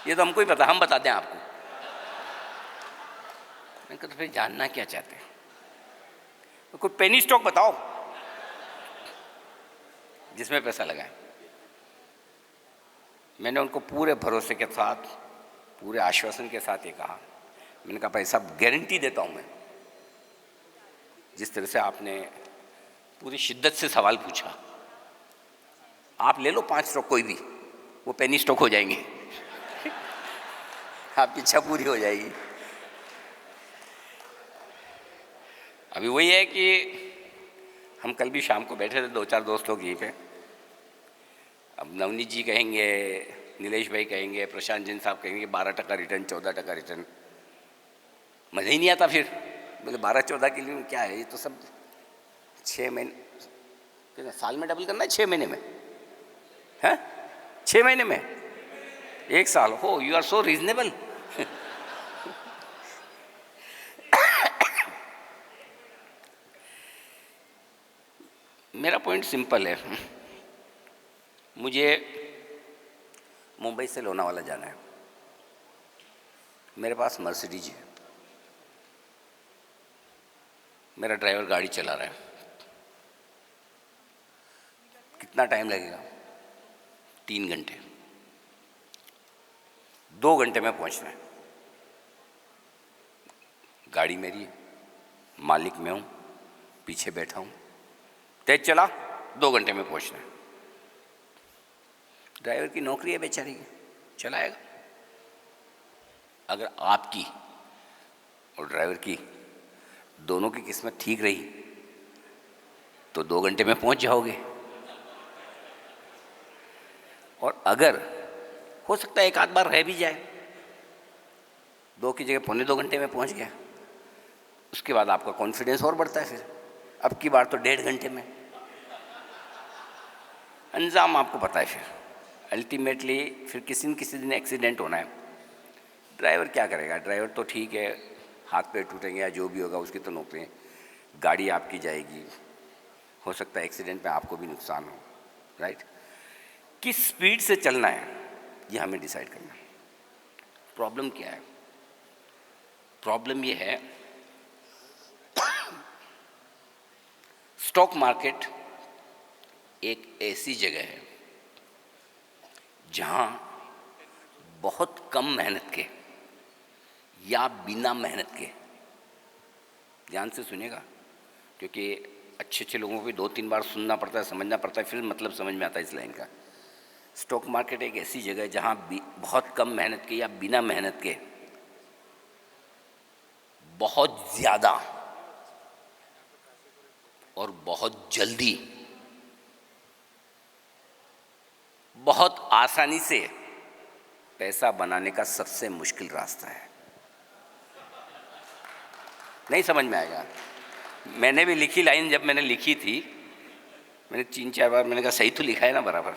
ये तो हमको ही पता, हम बता दें आपको। मैंने कहा तो फिर जानना क्या चाहते हैं? तो कोई पेनी स्टॉक बताओ जिसमें पैसा लगाएं। मैंने उनको पूरे भरोसे के साथ, पूरे आश्वासन के साथ ये कहा, मैंने कहा भाई साहब गारंटी देता हूँ मैं, जिस तरह से आपने पूरी शिद्दत से सवाल पूछा, आप ले लो 5 स्टॉक कोई भी, वो पेनी स्टॉक हो जाएंगे आपकी इच्छा पूरी हो जाएगी। अभी वही है कि हम कल भी शाम को बैठे थे 2-4 दोस्त लोग यहीं पे, अब नवनीत जी कहेंगे, नीलेश भाई कहेंगे, प्रशांत जैन साहब कहेंगे 12% रिटर्न, 14% रिटर्न, मज़ा ही नहीं आता। फिर बोले 12-14 के लिए क्या है, ये तो सब 6 महीने, साल में डबल करना है 6 महीने में, है 6 महीने में 1 साल हो, यू आर सो रीजनेबल। मेरा पॉइंट सिंपल है, मुझे मुंबई से लोनावाला जाना है, मेरे पास मर्सिडीज है, मेरा ड्राइवर गाड़ी चला रहा है, कितना टाइम लगेगा? 3 घंटे। 2 घंटे में पहुंचना है। गाड़ी मेरी है, मालिक मैं हूं, पीछे बैठा हूं, तेज चला, 2 घंटे में पहुंचना है। ड्राइवर की नौकरी है बेचारे की, चलाएगा। अगर आपकी और ड्राइवर की दोनों की किस्मत ठीक रही तो 2 घंटे में पहुंच जाओगे। और अगर हो सकता है एक आध बार रह भी जाए, 2 की जगह 2.25 घंटे में पहुंच गया, उसके बाद आपका कॉन्फिडेंस और बढ़ता है। फिर अब की बार तो 1.5 घंटे में। अंजाम आपको पता है। फिर अल्टीमेटली फिर किसी न किसी दिन एक्सीडेंट होना है। ड्राइवर क्या करेगा? ड्राइवर तो ठीक है, हाथ पैर टूटेंगे या जो भी होगा उसकी तो नौकरी है। गाड़ी आपकी जाएगी, हो सकता है एक्सीडेंट में आपको भी नुकसान हो, राइट? किस स्पीड से चलना है ये हमें डिसाइड करना है। प्रॉब्लम क्या है? प्रॉब्लम ये है, स्टॉक मार्केट एक ऐसी जगह है जहां बहुत कम मेहनत के या बिना मेहनत के, ध्यान से सुनिएगा क्योंकि अच्छे अच्छे लोगों को भी 2-3 बार सुनना पड़ता है, समझना पड़ता है, फिर मतलब समझ में आता है इस लाइन का। स्टॉक मार्केट एक ऐसी जगह है जहां बहुत कम मेहनत के या बिना मेहनत के बहुत ज़्यादा और बहुत जल्दी, बहुत आसानी से पैसा बनाने का सबसे मुश्किल रास्ता है। नहीं समझ में आएगा। मैंने भी लिखी लाइन, जब मैंने लिखी थी मैंने 3-4 बार मैंने कहा सही तो लिखा है ना बराबर।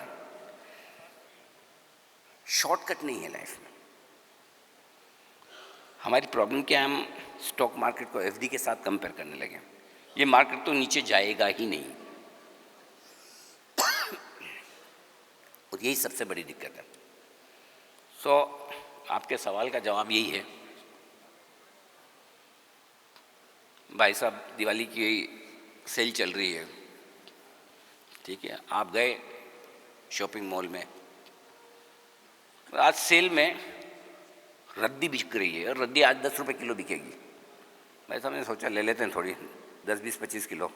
शॉर्टकट नहीं है लाइफ में। हमारी प्रॉब्लम क्या है, हम स्टॉक मार्केट को एफडी के साथ कंपेयर करने लगे। ये मार्केट तो नीचे जाएगा ही नहीं, और यही सबसे बड़ी दिक्कत है। सो आपके सवाल का जवाब यही है भाई साहब, दिवाली की सेल चल रही है, ठीक है, आप गए शॉपिंग मॉल में, आज सेल में रद्दी बिक रही है, और रद्दी आज 10 रुपये किलो बिकेगी। भाई साहब ने सोचा ले लेते हैं थोड़ी, 10, 20, 25 किलो,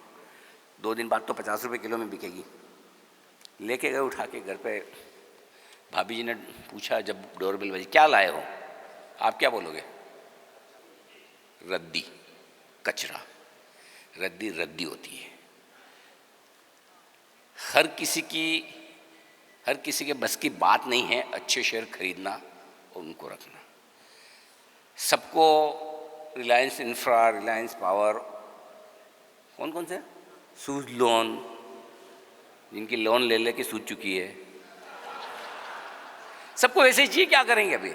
2 दिन बाद तो 50 रुपये किलो में बिकेगी। लेके गए उठा के घर पे, भाभी जी ने पूछा जब डोरबेल बजी, क्या लाए हो? आप क्या बोलोगे? रद्दी, कचरा। रद्दी रद्दी होती है। हर किसी के बस की बात नहीं है अच्छे शेयर खरीदना और उनको रखना। सबको रिलायंस इंफ्रा, रिलायंस पावर, कौन कौन से सूद लोन, जिनकी लोन ले लेके सूझ चुकी है, सबको ऐसे ही चाहिए। क्या करेंगे अभी,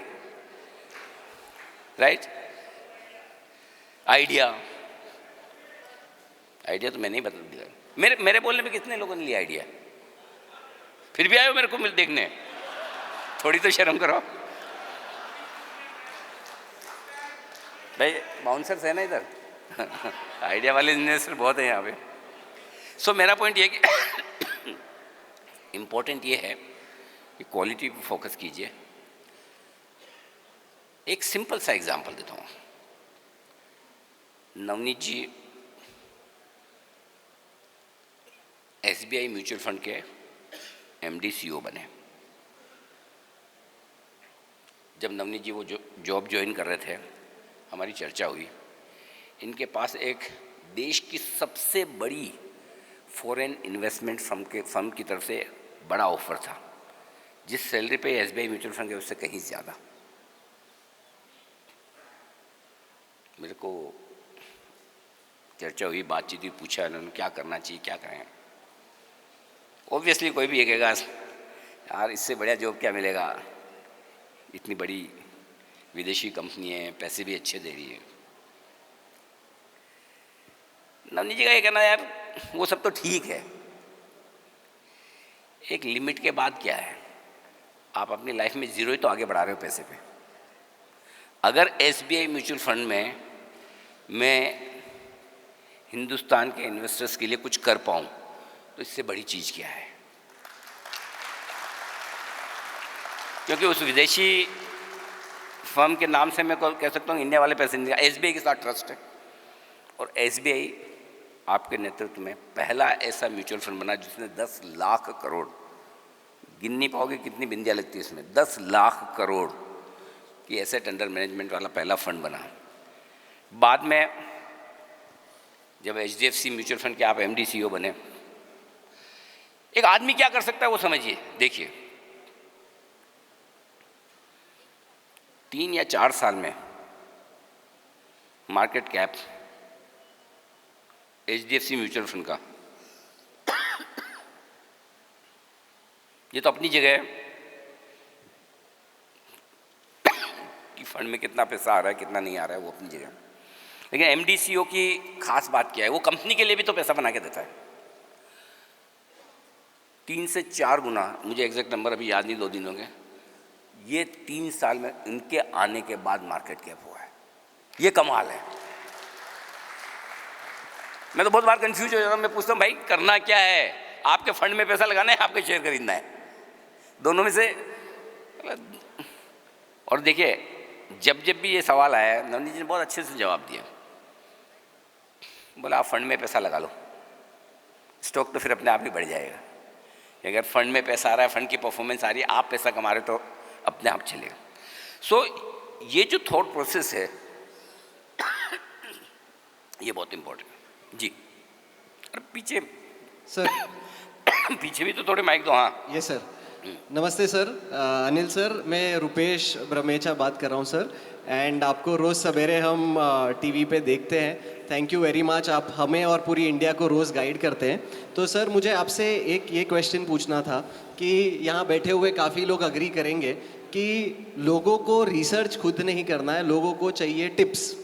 राइट? आइडिया तो मैंने ही बता दिया। मेरे बोलने में कितने लोगों ने लिया आइडिया? फिर भी आए हो मेरे को मिल देखने, थोड़ी तो शर्म करो भाई। बाउंसर्स है ना इधर आइडिया वाले इन्वेस्टर बहुत है यहाँ पे। सो मेरा पॉइंट ये कि इम्पोर्टेंट ये है कि क्वालिटी पर फोकस कीजिए। एक सिंपल सा एग्जांपल देता हूँ। नवनीत जी SBI म्यूचुअल फंड के MD CEO बने। जब नवनीत जी वो जॉब ज्वाइन कर रहे थे, हमारी चर्चा हुई। इनके पास एक देश की सबसे बड़ी फॉरेन इन्वेस्टमेंट फर्म की तरफ से बड़ा ऑफर था, जिस सैलरी पे SBI म्यूचुअल फंड के उससे कहीं ज़्यादा। मेरे को चर्चा हुई, बातचीत हुई, पूछा इन्होंने क्या करना चाहिए, क्या करें। ऑब्वियसली कोई भी ये कहेगा यार इससे बढ़िया जॉब क्या मिलेगा, इतनी बड़ी विदेशी कंपनी है, पैसे भी अच्छे दे रही है। नवनीत जी का ये कहना यार वो सब तो ठीक है, एक लिमिट के बाद क्या है, आप अपनी लाइफ में जीरो ही तो आगे बढ़ा रहे हो पैसे पे। अगर SBI म्यूचुअल फंड में मैं हिंदुस्तान के इन्वेस्टर्स के लिए कुछ कर पाऊँ तो इससे बड़ी चीज़ क्या है। क्योंकि उस विदेशी फर्म के नाम से मैं कह सकता हूँ इंडिया वाले पैसे नहीं, SBI के साथ ट्रस्ट है और SBI आपके नेतृत्व में पहला ऐसा म्यूचुअल फंड बना जिसने 10 लाख करोड़, गिन नहीं पाओगे कितनी बिंदियाँ लगती है इसमें, 10 लाख करोड़ की एसेट अंडर मैनेजमेंट वाला पहला फंड बना। बाद में जब HDFC म्यूचुअल फंड के आप MD CEO बने, एक आदमी क्या कर सकता है वो समझिए। देखिए 3 या 4 साल में market cap HDFC mutual fund का, ये तो अपनी जगह है कि फंड में कितना पैसा आ रहा है कितना नहीं आ रहा है वो अपनी जगह, लेकिन MD CEO की खास बात क्या है, वो कंपनी के लिए भी तो पैसा बना के देता है। 3 से 4 गुना, मुझे एग्जैक्ट नंबर अभी याद नहीं, 2 दिन होंगे, ये 3 साल में इनके आने के बाद मार्केट कैप हुआ है। ये कमाल है। मैं तो बहुत बार कंफ्यूज हो जाता हूँ, मैं पूछता हूँ भाई करना क्या है, आपके फंड में पैसा लगाना है आपके शेयर खरीदना है, दोनों में से। और देखिए जब जब भी ये सवाल आया नवनीत जी ने बहुत अच्छे से जवाब दिया, बोला आप फंड में पैसा लगा लो, स्टॉक तो फिर अपने आप ही बढ़ जाएगा। अगर फंड में पैसा आ रहा है, फंड की परफॉर्मेंस आ रही है, आप पैसा कमा रहे तो अपने आप चलेगा। सो ये जो थॉट प्रोसेस है ये बहुत इंपॉर्टेंट है जी। और पीछे सर पीछे भी तो थोड़े माइक दो। हाँ ये सर, नमस्ते सर, अनिल सर, मैं रुपेश ब्रह्मेचा बात कर रहा हूँ सर। एंड आपको रोज़ सवेरे हम टीवी पे देखते हैं, थैंक यू वेरी मच, आप हमें और पूरी इंडिया को रोज़ गाइड करते हैं। तो सर मुझे आपसे एक ये क्वेश्चन पूछना था कि यहाँ बैठे हुए काफ़ी लोग अग्री करेंगे कि लोगों को रिसर्च खुद नहीं करना है, लोगों को चाहिए टिप्स।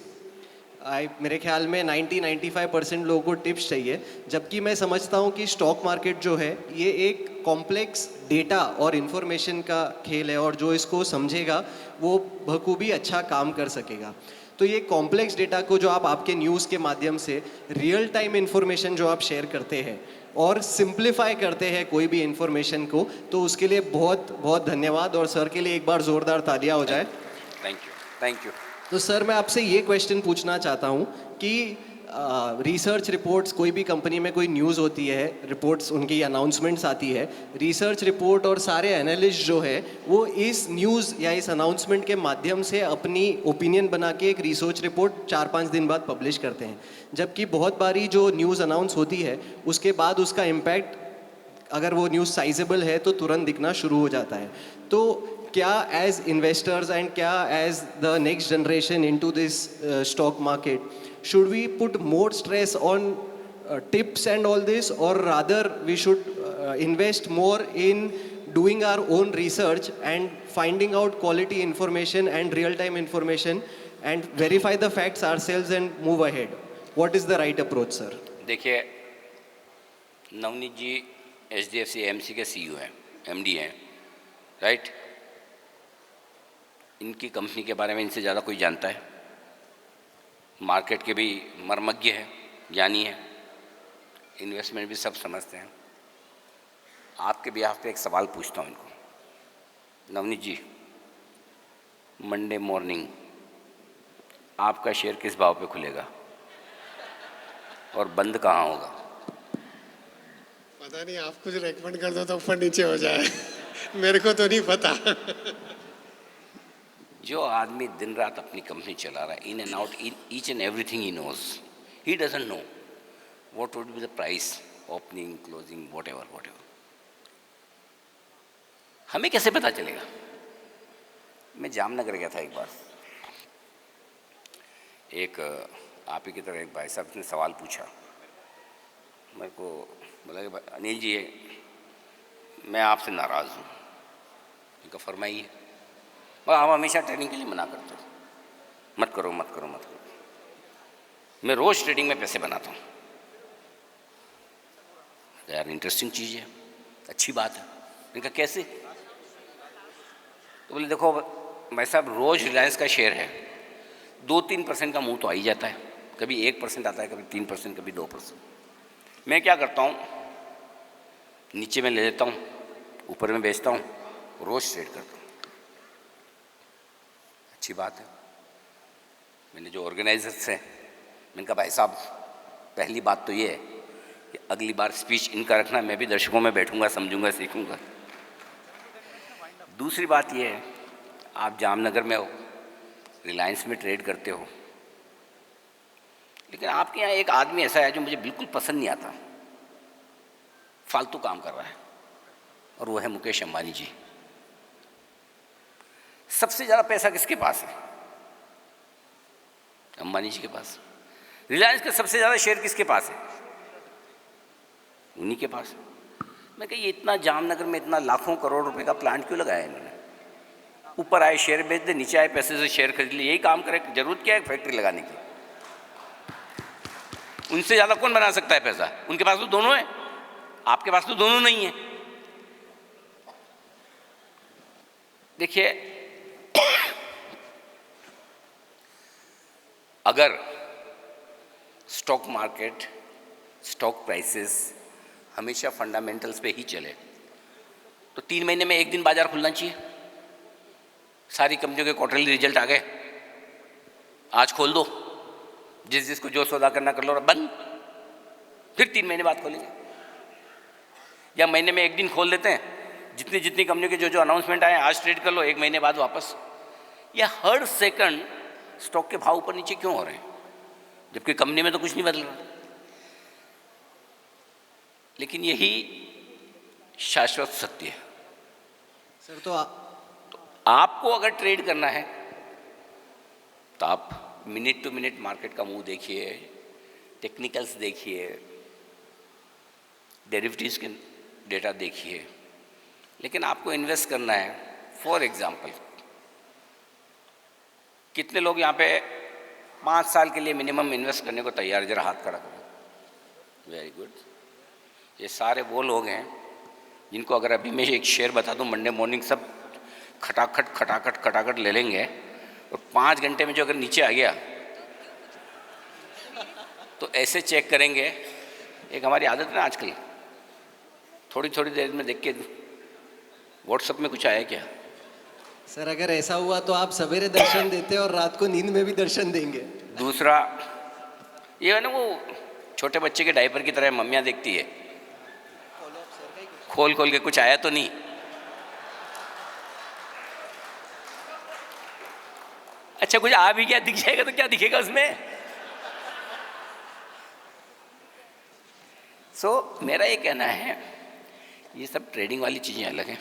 मेरे ख्याल में 90-95% लोगों को टिप्स चाहिए, जबकि मैं समझता हूँ कि स्टॉक मार्केट जो है ये एक कॉम्प्लेक्स डेटा और इन्फॉर्मेशन का खेल है, और जो इसको समझेगा वो बखूबी अच्छा काम कर सकेगा। तो ये कॉम्प्लेक्स डेटा को जो आप आपके न्यूज़ के माध्यम से रियल टाइम इन्फॉर्मेशन जो आप शेयर करते हैं और सिंप्लीफाई करते हैं कोई भी इन्फॉर्मेशन को, तो उसके लिए बहुत बहुत धन्यवाद। और सर के लिए एक बार ज़ोरदार तालियां हो जाए। Thank you. तो सर मैं आपसे ये क्वेश्चन पूछना चाहता हूँ कि रिसर्च रिपोर्ट्स, कोई भी कंपनी में कोई न्यूज़ होती है, रिपोर्ट्स उनकी अनाउंसमेंट्स आती है, रिसर्च रिपोर्ट और सारे एनालिस्ट जो है वो इस न्यूज़ या इस अनाउंसमेंट के माध्यम से अपनी ओपिनियन बना के एक रिसर्च रिपोर्ट 4-5 दिन बाद पब्लिश करते हैं। जबकि बहुत बारी जो न्यूज़ अनाउंस होती है उसके बाद उसका इम्पैक्ट, अगर वो न्यूज़ साइजेबल है तो तुरंत दिखना शुरू हो जाता है। तो क्या एज इन्वेस्टर्स एंड क्या as the next generation into this stock market, should we put more stress on tips and all this, or rather we should invest more in doing our own research and finding out quality information and real time information and verify the facts ourselves and move ahead? What is the right approach, sir? देखिए नवनीत जी HDFC AMC के CEO हैं, MD हैं, राइट। इनकी कंपनी के बारे में इनसे ज़्यादा कोई जानता है? मार्केट के भी मर्मज्ञ है, ज्ञानी है, इन्वेस्टमेंट भी सब समझते हैं। आपके बिहाफ पे एक सवाल पूछता हूँ इनको। नवनीत जी, मंडे मॉर्निंग आपका शेयर किस भाव पे खुलेगा और बंद कहाँ होगा? पता नहीं, आप कुछ रेकमेंड कर दो तो ऊपर नीचे हो जाए मेरे को तो नहीं पता जो आदमी दिन रात अपनी कंपनी चला रहा है, in and out, in each and everything he knows, he doesn't know what would be the price, opening, closing, whatever. हमें कैसे पता चलेगा? मैं जामनगर गया था एक बार, एक आप ही की तरह एक भाई साहब ने सवाल पूछा, मेरे को बोला कि अनिल जी मैं आपसे नाराज़ हूँ। इनका फरमाइए। और आप हमेशा ट्रेडिंग के लिए मना करते हो, मत करो मत करो मत करो। मैं रोज़ ट्रेडिंग में पैसे बनाता हूँ। यार इंटरेस्टिंग चीज़ है, अच्छी बात है। इनका कैसे? तो बोले देखो भाई साहब, रोज़ रिलायंस का शेयर है, 2-3% का मुँह तो आ ही जाता है, कभी 1% आता है, कभी 3%, कभी 2%। मैं क्या करता हूँ, नीचे में ले लेता हूँ, ऊपर में बेचता हूँ, रोज़ ट्रेड करता हूँ। अच्छी बात है। मैंने जो ऑर्गेनाइजर्स हैं, मैंने कहा भाई साहब पहली बात तो ये है कि अगली बार स्पीच इनका रखना, मैं भी दर्शकों में बैठूंगा, समझूंगा, सीखूंगा। दूसरी बात ये है, आप जामनगर में हो, रिलायंस में ट्रेड करते हो, लेकिन आपके यहाँ एक आदमी ऐसा है जो मुझे बिल्कुल पसंद नहीं आता, फालतू काम कर रहा है, और वो है मुकेश अंबानी जी। सबसे ज़्यादा पैसा किसके पास है? अंबानी जी के पास। रिलायंस के सबसे ज़्यादा शेयर किसके पास है? उन्हीं के पास। मैं कही ये इतना जामनगर में इतना लाखों करोड़ रुपए का प्लांट क्यों लगाया इन्होंने? ऊपर आए शेयर बेच दे, नीचे आए पैसे से शेयर खरीद लिए, यही काम करे। जरूरत क्या है फैक्ट्री लगाने की? उनसे ज़्यादा कौन बना सकता है पैसा? उनके पास तो दोनों है, आपके पास तो दोनों नहीं है। देखिए, अगर स्टॉक मार्केट, स्टॉक प्राइसेस हमेशा फंडामेंटल्स पे ही चले तो 3 महीने में एक दिन बाजार खुलना चाहिए। सारी कंपनियों के क्वार्टरली रिजल्ट आ गए, आज खोल दो, जिसको जो सौदा करना कर लो, बंद, फिर 3 महीने बाद खोलेंगे। या महीने में एक दिन खोल देते हैं, जितनी जितनी कंपनियों के जो अनाउंसमेंट आए आज ट्रेड कर लो, 1 महीने बाद वापस। या हर सेकंड स्टॉक के भाव ऊपर नीचे क्यों हो रहे हैं, जबकि कंपनी में तो कुछ नहीं बदल रहा। लेकिन यही शाश्वत सत्य है सर। तो आपको अगर ट्रेड करना है तो आप मिनट टू मिनट मार्केट का मूव देखिए, टेक्निकल्स देखिए, डेरिवेटिव्स के डेटा देखिए। लेकिन आपको इन्वेस्ट करना है, फॉर एग्जांपल कितने लोग यहाँ पे 5 साल के लिए मिनिमम इन्वेस्ट करने को तैयार? जरा हाथ खड़ा करो। Very good. ये सारे वो लोग हैं जिनको अगर अभी मैं एक शेयर बता दूं, मंडे मॉर्निंग सब खटाखट खटाखट खटाखट ले लेंगे, और 5 घंटे में जो अगर नीचे आ गया तो ऐसे चेक करेंगे। एक हमारी आदत है ना आजकल, थोड़ी थोड़ी देर में देख के व्हाट्सएप में कुछ आया क्या। सर अगर ऐसा हुआ तो आप सवेरे दर्शन देते और रात को नींद में भी दर्शन देंगे। दूसरा ये है ना, वो छोटे बच्चे के डायपर की तरह मम्मियाँ देखती है, खोल खोल के कुछ आया तो नहीं। अच्छा कुछ आ भी क्या दिख जाएगा तो क्या दिखेगा उसमें? मेरा ये कहना है, ये सब ट्रेडिंग वाली चीज़ें अलग हैं।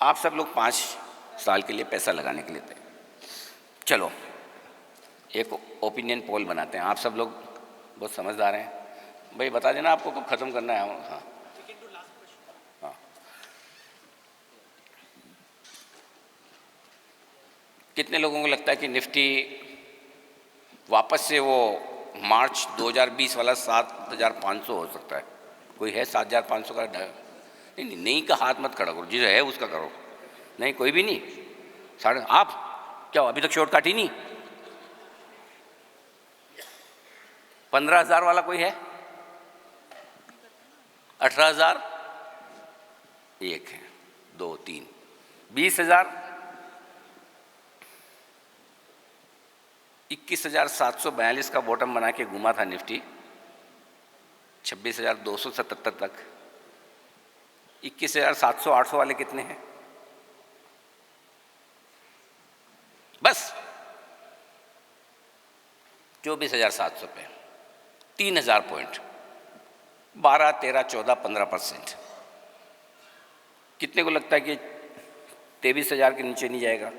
आप सब लोग 5 साल के लिए पैसा लगाने के लिए थे, चलो एक ओपिनियन पोल बनाते हैं। आप सब लोग बहुत समझदार हैं भाई, बता देना आपको कब ख़त्म करना है। हाँ हाँ, कितने लोगों को लगता है कि निफ्टी वापस से वो मार्च 2020 वाला 7,500 हो सकता है? कोई है 7,500 का? नहीं, नहीं का हाथ मत खड़ा करो, जिसे है उसका करो। नहीं, कोई भी नहीं। आप क्या अभी तक शॉर्ट काटी नहीं? 15,000 वाला कोई है? 18,000? एक है, 2, 3, 20,000, 21,742 का बॉटम बना के घुमा था निफ्टी 26,277 तक। 21,700, 800 वाले कितने हैं? बस 24,700 पे 3,000 पॉइंट, 12, 13, 14, 15%। कितने को लगता है कि 23,000 के नीचे नहीं जाएगा?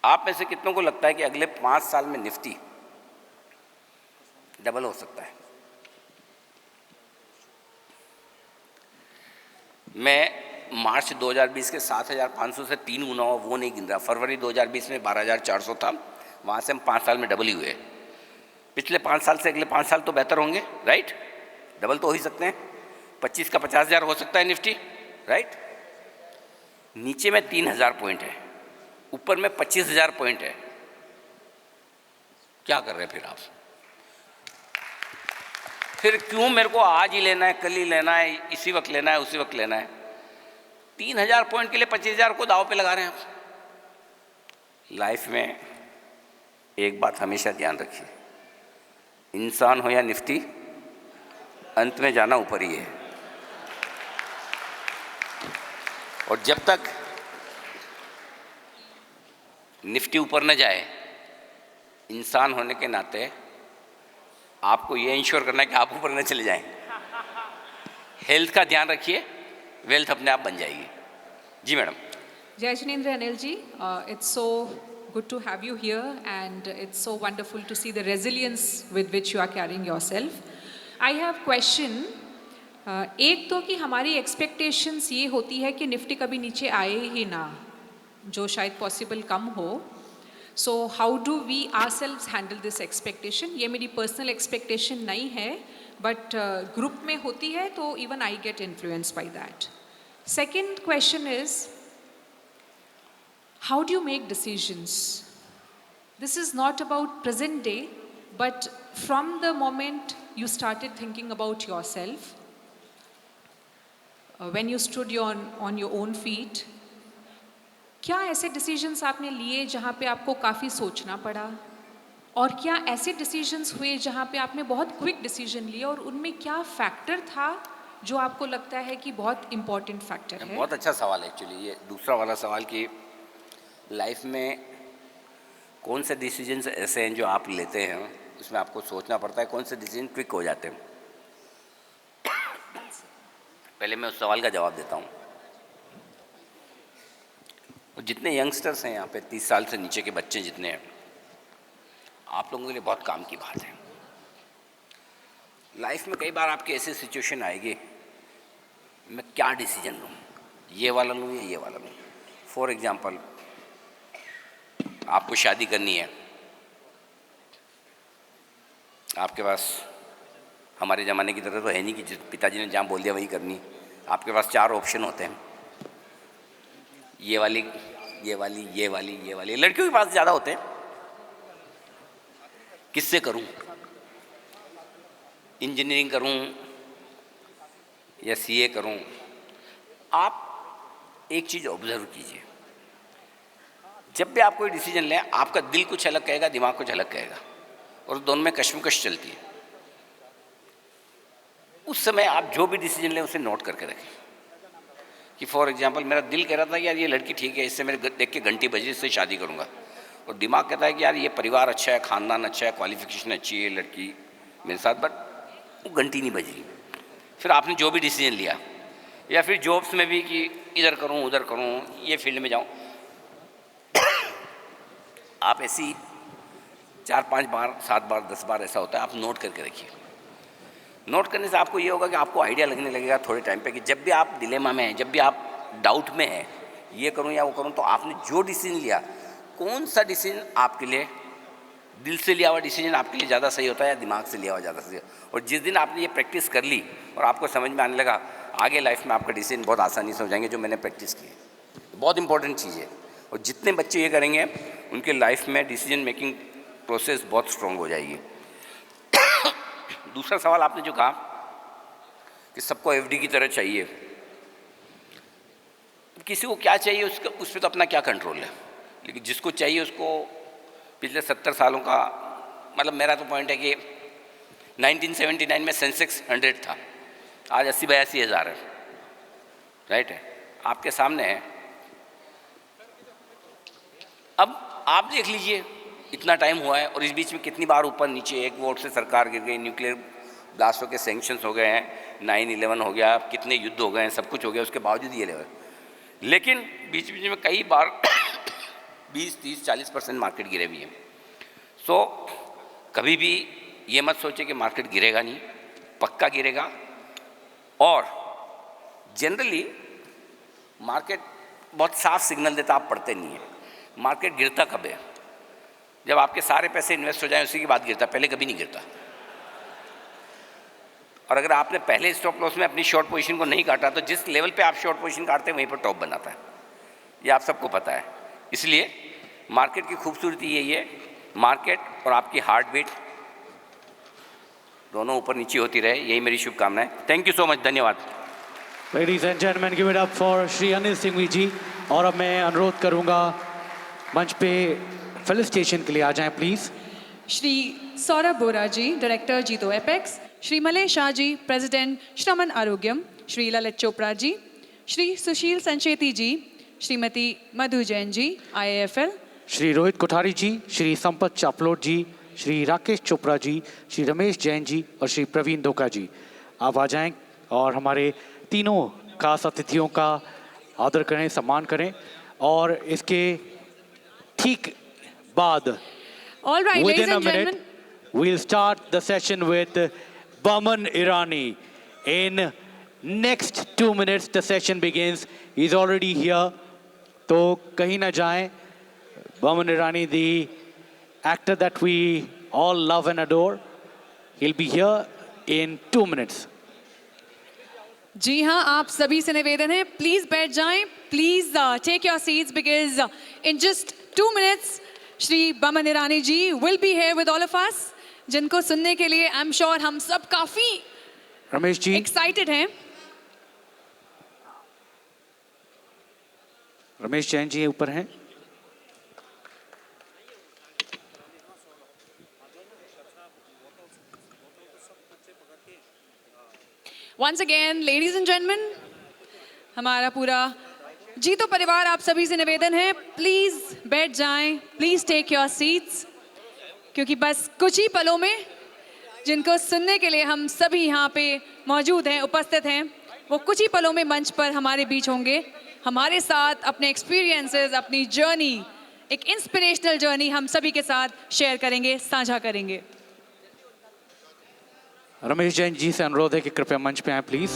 आप में से कितनों को लगता है कि अगले 5 साल में निफ्टी डबल हो सकता है? मैं मार्च 2020 के 7,500 से 3 गुना हुआ वो नहीं गिन रहा। फरवरी 2020 में 12,400 था, वहाँ से हम 5 साल में डबल ही हुए। पिछले 5 साल से अगले 5 साल तो बेहतर होंगे, राइट? डबल तो हो ही सकते हैं। 25 का 50,000 हो सकता है निफ्टी, राइट? नीचे में 3,000 पॉइंट है, ऊपर में 25,000 पॉइंट है। क्या कर रहे हैं फिर आप? फिर क्यों मेरे को आज ही लेना है, कल ही लेना है, इसी वक्त लेना है, उसी वक्त लेना है? 3,000 पॉइंट के लिए 25,000 को दाव पे लगा रहे हैं आप। लाइफ में एक बात हमेशा ध्यान रखिए, इंसान हो या निफ्टी, अंत में जाना ऊपर ही है। और जब तक निफ्टी ऊपर न जाए, इंसान होने के नाते आपको ये इंश्योर करना है कि आप ऊपर न चले जाएं। हेल्थ का ध्यान रखिए, वेल्थ अपने आप बन जाएगी। जी madam. Jai Shinendra Anil ji, it's so good to have you here and it's so wonderful to see the resilience with which you are carrying yourself. I have question. एक तो कि हमारी expectations ये होती है कि निफ्टी कभी नीचे आए ही ना, जो शायद possible कम हो। So how do we ourselves handle this expectation? ये मेरी personal expectation नहीं है, but group में होती है तो even I get influenced by that. Second question is, how do you make decisions? This is not about present day, but from the moment you started thinking about yourself, when you stood on your own feet, क्या ऐसे डिसीजंस आपने लिए जहाँ पे आपको काफ़ी सोचना पड़ा, और क्या ऐसे डिसीजंस हुए जहाँ पे आपने बहुत क्विक डिसीजन लिए, और उनमें क्या फैक्टर था जो आपको लगता है कि बहुत इम्पोर्टेंट फैक्टर है? बहुत अच्छा सवाल है एक्चुअली ये दूसरा वाला सवाल कि लाइफ में कौन से डिसीजंस ऐसे हैं जो आप लेते हैं उसमें आपको सोचना पड़ता है, कौन से डिसीजन क्विक हो जाते हैं। पहले मैं उस सवाल का जवाब देता हूँ। जितने यंगस्टर्स हैं यहाँ पे 30 साल से नीचे के बच्चे जितने हैं, आप लोगों के लिए बहुत काम की बात है। लाइफ में कई बार आपकी ऐसी सिचुएशन आएगी, मैं क्या डिसीजन लूँ, ये वाला लूँ या ये वाला लूँ। फॉर एग्जांपल, आपको शादी करनी है, आपके पास हमारे ज़माने की तरह तो है नहीं कि जिस पिताजी ने जहाँ बोल दिया वही करनी। आपके पास 4 ऑप्शन होते हैं, ये वाली, ये वाली, ये वाली, ये वाली। लड़कियों के पास ज़्यादा होते हैं, किससे करूं, इंजीनियरिंग करूं या सीए करूं। आप एक चीज़ ऑब्जर्व कीजिए, जब भी आप कोई डिसीजन लें, आपका दिल कुछ अलग कहेगा, दिमाग कुछ अलग कहेगा, और दोनों में कश्मकश चलती है। उस समय आप जो भी डिसीजन लें उसे नोट करके रखें कि फॉर एग्जांपल मेरा दिल कह रहा था यार ये लड़की ठीक है, इससे मेरे देख के घंटी बजी, इससे शादी करूंगा, और दिमाग कहता है कि यार ये परिवार अच्छा है, ख़ानदान अच्छा है, क्वालिफिकेशन अच्छी है लड़की मेरे साथ, बट वो घंटी नहीं बजी। फिर आपने जो भी डिसीजन लिया, या फिर जॉब्स में भी कि इधर करूं उधर करूं, ये फील्ड में जाऊं, आप ऐसी 4-5 बार 7 बार 10 बार ऐसा होता है, आप नोट करके रखिए। नोट करने से आपको ये होगा कि आपको आइडिया लगने लगेगा थोड़े टाइम पे कि जब भी आप डिलेमा में हैं, जब भी आप डाउट में हैं, ये करूं या वो करूं, तो आपने जो डिसीजन लिया, कौन सा डिसीजन आपके लिए, दिल से लिया हुआ डिसीजन आपके लिए ज़्यादा सही होता है या दिमाग से लिया हुआ ज़्यादा सही। और जिस दिन आपने ये प्रैक्टिस कर ली और आपको समझ में आने लगा, आगे लाइफ में आपका डिसीजन बहुत आसानी से हो जाएंगे, जो मैंने प्रैक्टिस की है। बहुत इंपॉर्टेंट चीज़ है, और जितने बच्चे ये करेंगे उनके लाइफ में डिसीजन मेकिंग प्रोसेस बहुत स्ट्रॉन्ग हो जाएगी। दूसरा सवाल आपने जो कहा कि सबको एफडी की तरह चाहिए, किसी को क्या चाहिए उसका, उस पर तो अपना क्या कंट्रोल है, लेकिन जिसको चाहिए उसको पिछले 70 सालों का, मतलब मेरा तो पॉइंट है कि 1979 में सेंसेक्स 100 था, आज 80-82 हज़ार है, राइट है, आपके सामने है। अब आप देख लीजिए इतना टाइम हुआ है और इस बीच में कितनी बार ऊपर नीचे, एक वोट से सरकार गिर गई, न्यूक्लियर ब्लास्टों के सैंक्शंस हो गए हैं, 9/11 हो गया, कितने युद्ध हो गए हैं, सब कुछ हो गया, उसके बावजूद ये लेवल। लेकिन बीच बीच में कई बार 20-30-40% मार्केट गिरे भी हैं। सो कभी भी ये मत सोचे कि मार्केट गिरेगा नहीं, पक्का गिरेगा। और जनरली मार्केट बहुत साफ सिग्नल देता, आप पढ़ते नहीं हैं। मार्केट गिरता कब है? जब आपके सारे पैसे इन्वेस्ट हो जाएं, उसी के बाद गिरता, पहले कभी नहीं गिरता। और अगर आपने पहले स्टॉप लॉस में अपनी शॉर्ट पोजीशन को नहीं काटा, तो जिस लेवल पे आप शॉर्ट पोजीशन काटते हैं वहीं पर टॉप बनाता है, ये आप सबको पता है। इसलिए मार्केट की खूबसूरती यही है, मार्केट और आपकी हार्ट बीट दोनों ऊपर नीचे होती रहे, यही मेरी शुभकामनाएं। थैंक यू सो मच, धन्यवाद। Ladies and gentlemen, give it up for Shri Anil Singhvi ji. और अब मैं अनुरोध करूंगा मंच पे फेलिसिटेशन के लिए आ जाएं please. Shri Saurabh Bora ji, director JITO apex, Shri Malay Shah ji, president Shraman Arogyam, Shri Lalit Chopra ji, Shri Sushil Sancheti ji, Shrimati Madhu Jain ji, IIFL, Shri Rohit Kothari जी, श्री संपत चापलोट जी, श्री राकेश चोपड़ा जी, श्री रमेश जैन जी और श्री प्रवीण धोखा जी। आप आ जाएं और हमारे तीनों खास अतिथियों का आदर करें, सम्मान करें। और इसके ठीक बाद All right, ladies within a and minute gentlemen. we'll start the session with Baman Irani. In next 2 minutes the session begins. He's already here. तो कहीं ना जाएं। Baman Irani, the actor that we all love and adore, he'll be here in 2 minutes. जी हाँ, आप सभी से निवेदन है, प्लीज बैठ जाएं, please take your seats because in just 2 minutes Shri Boman Irani ji will be here with all of us, जिनको सुनने के लिए आई एम श्योर हम सब काफी रमेश जी एक्साइटेड हैं। रमेश जैन जी ऊपर हैं। Once again, ladies and gentlemen, हमारा पूरा जीतो परिवार आप सभी से निवेदन है, प्लीज बैठ जाएं, प्लीज टेक योर सीट्स, क्योंकि बस कुछ ही पलों में जिनको सुनने के लिए हम सभी यहाँ पे मौजूद हैं, उपस्थित हैं, वो कुछ ही पलों में मंच पर हमारे बीच होंगे, हमारे साथ अपने एक्सपीरियंसेस, अपनी जर्नी, एक इंस्पिरेशनल जर्नी हम सभी के साथ शेयर करेंगे, साझा करेंगे। रमेश जैन जी से अनुरोध है कि कृपया मंच पे आए प्लीज।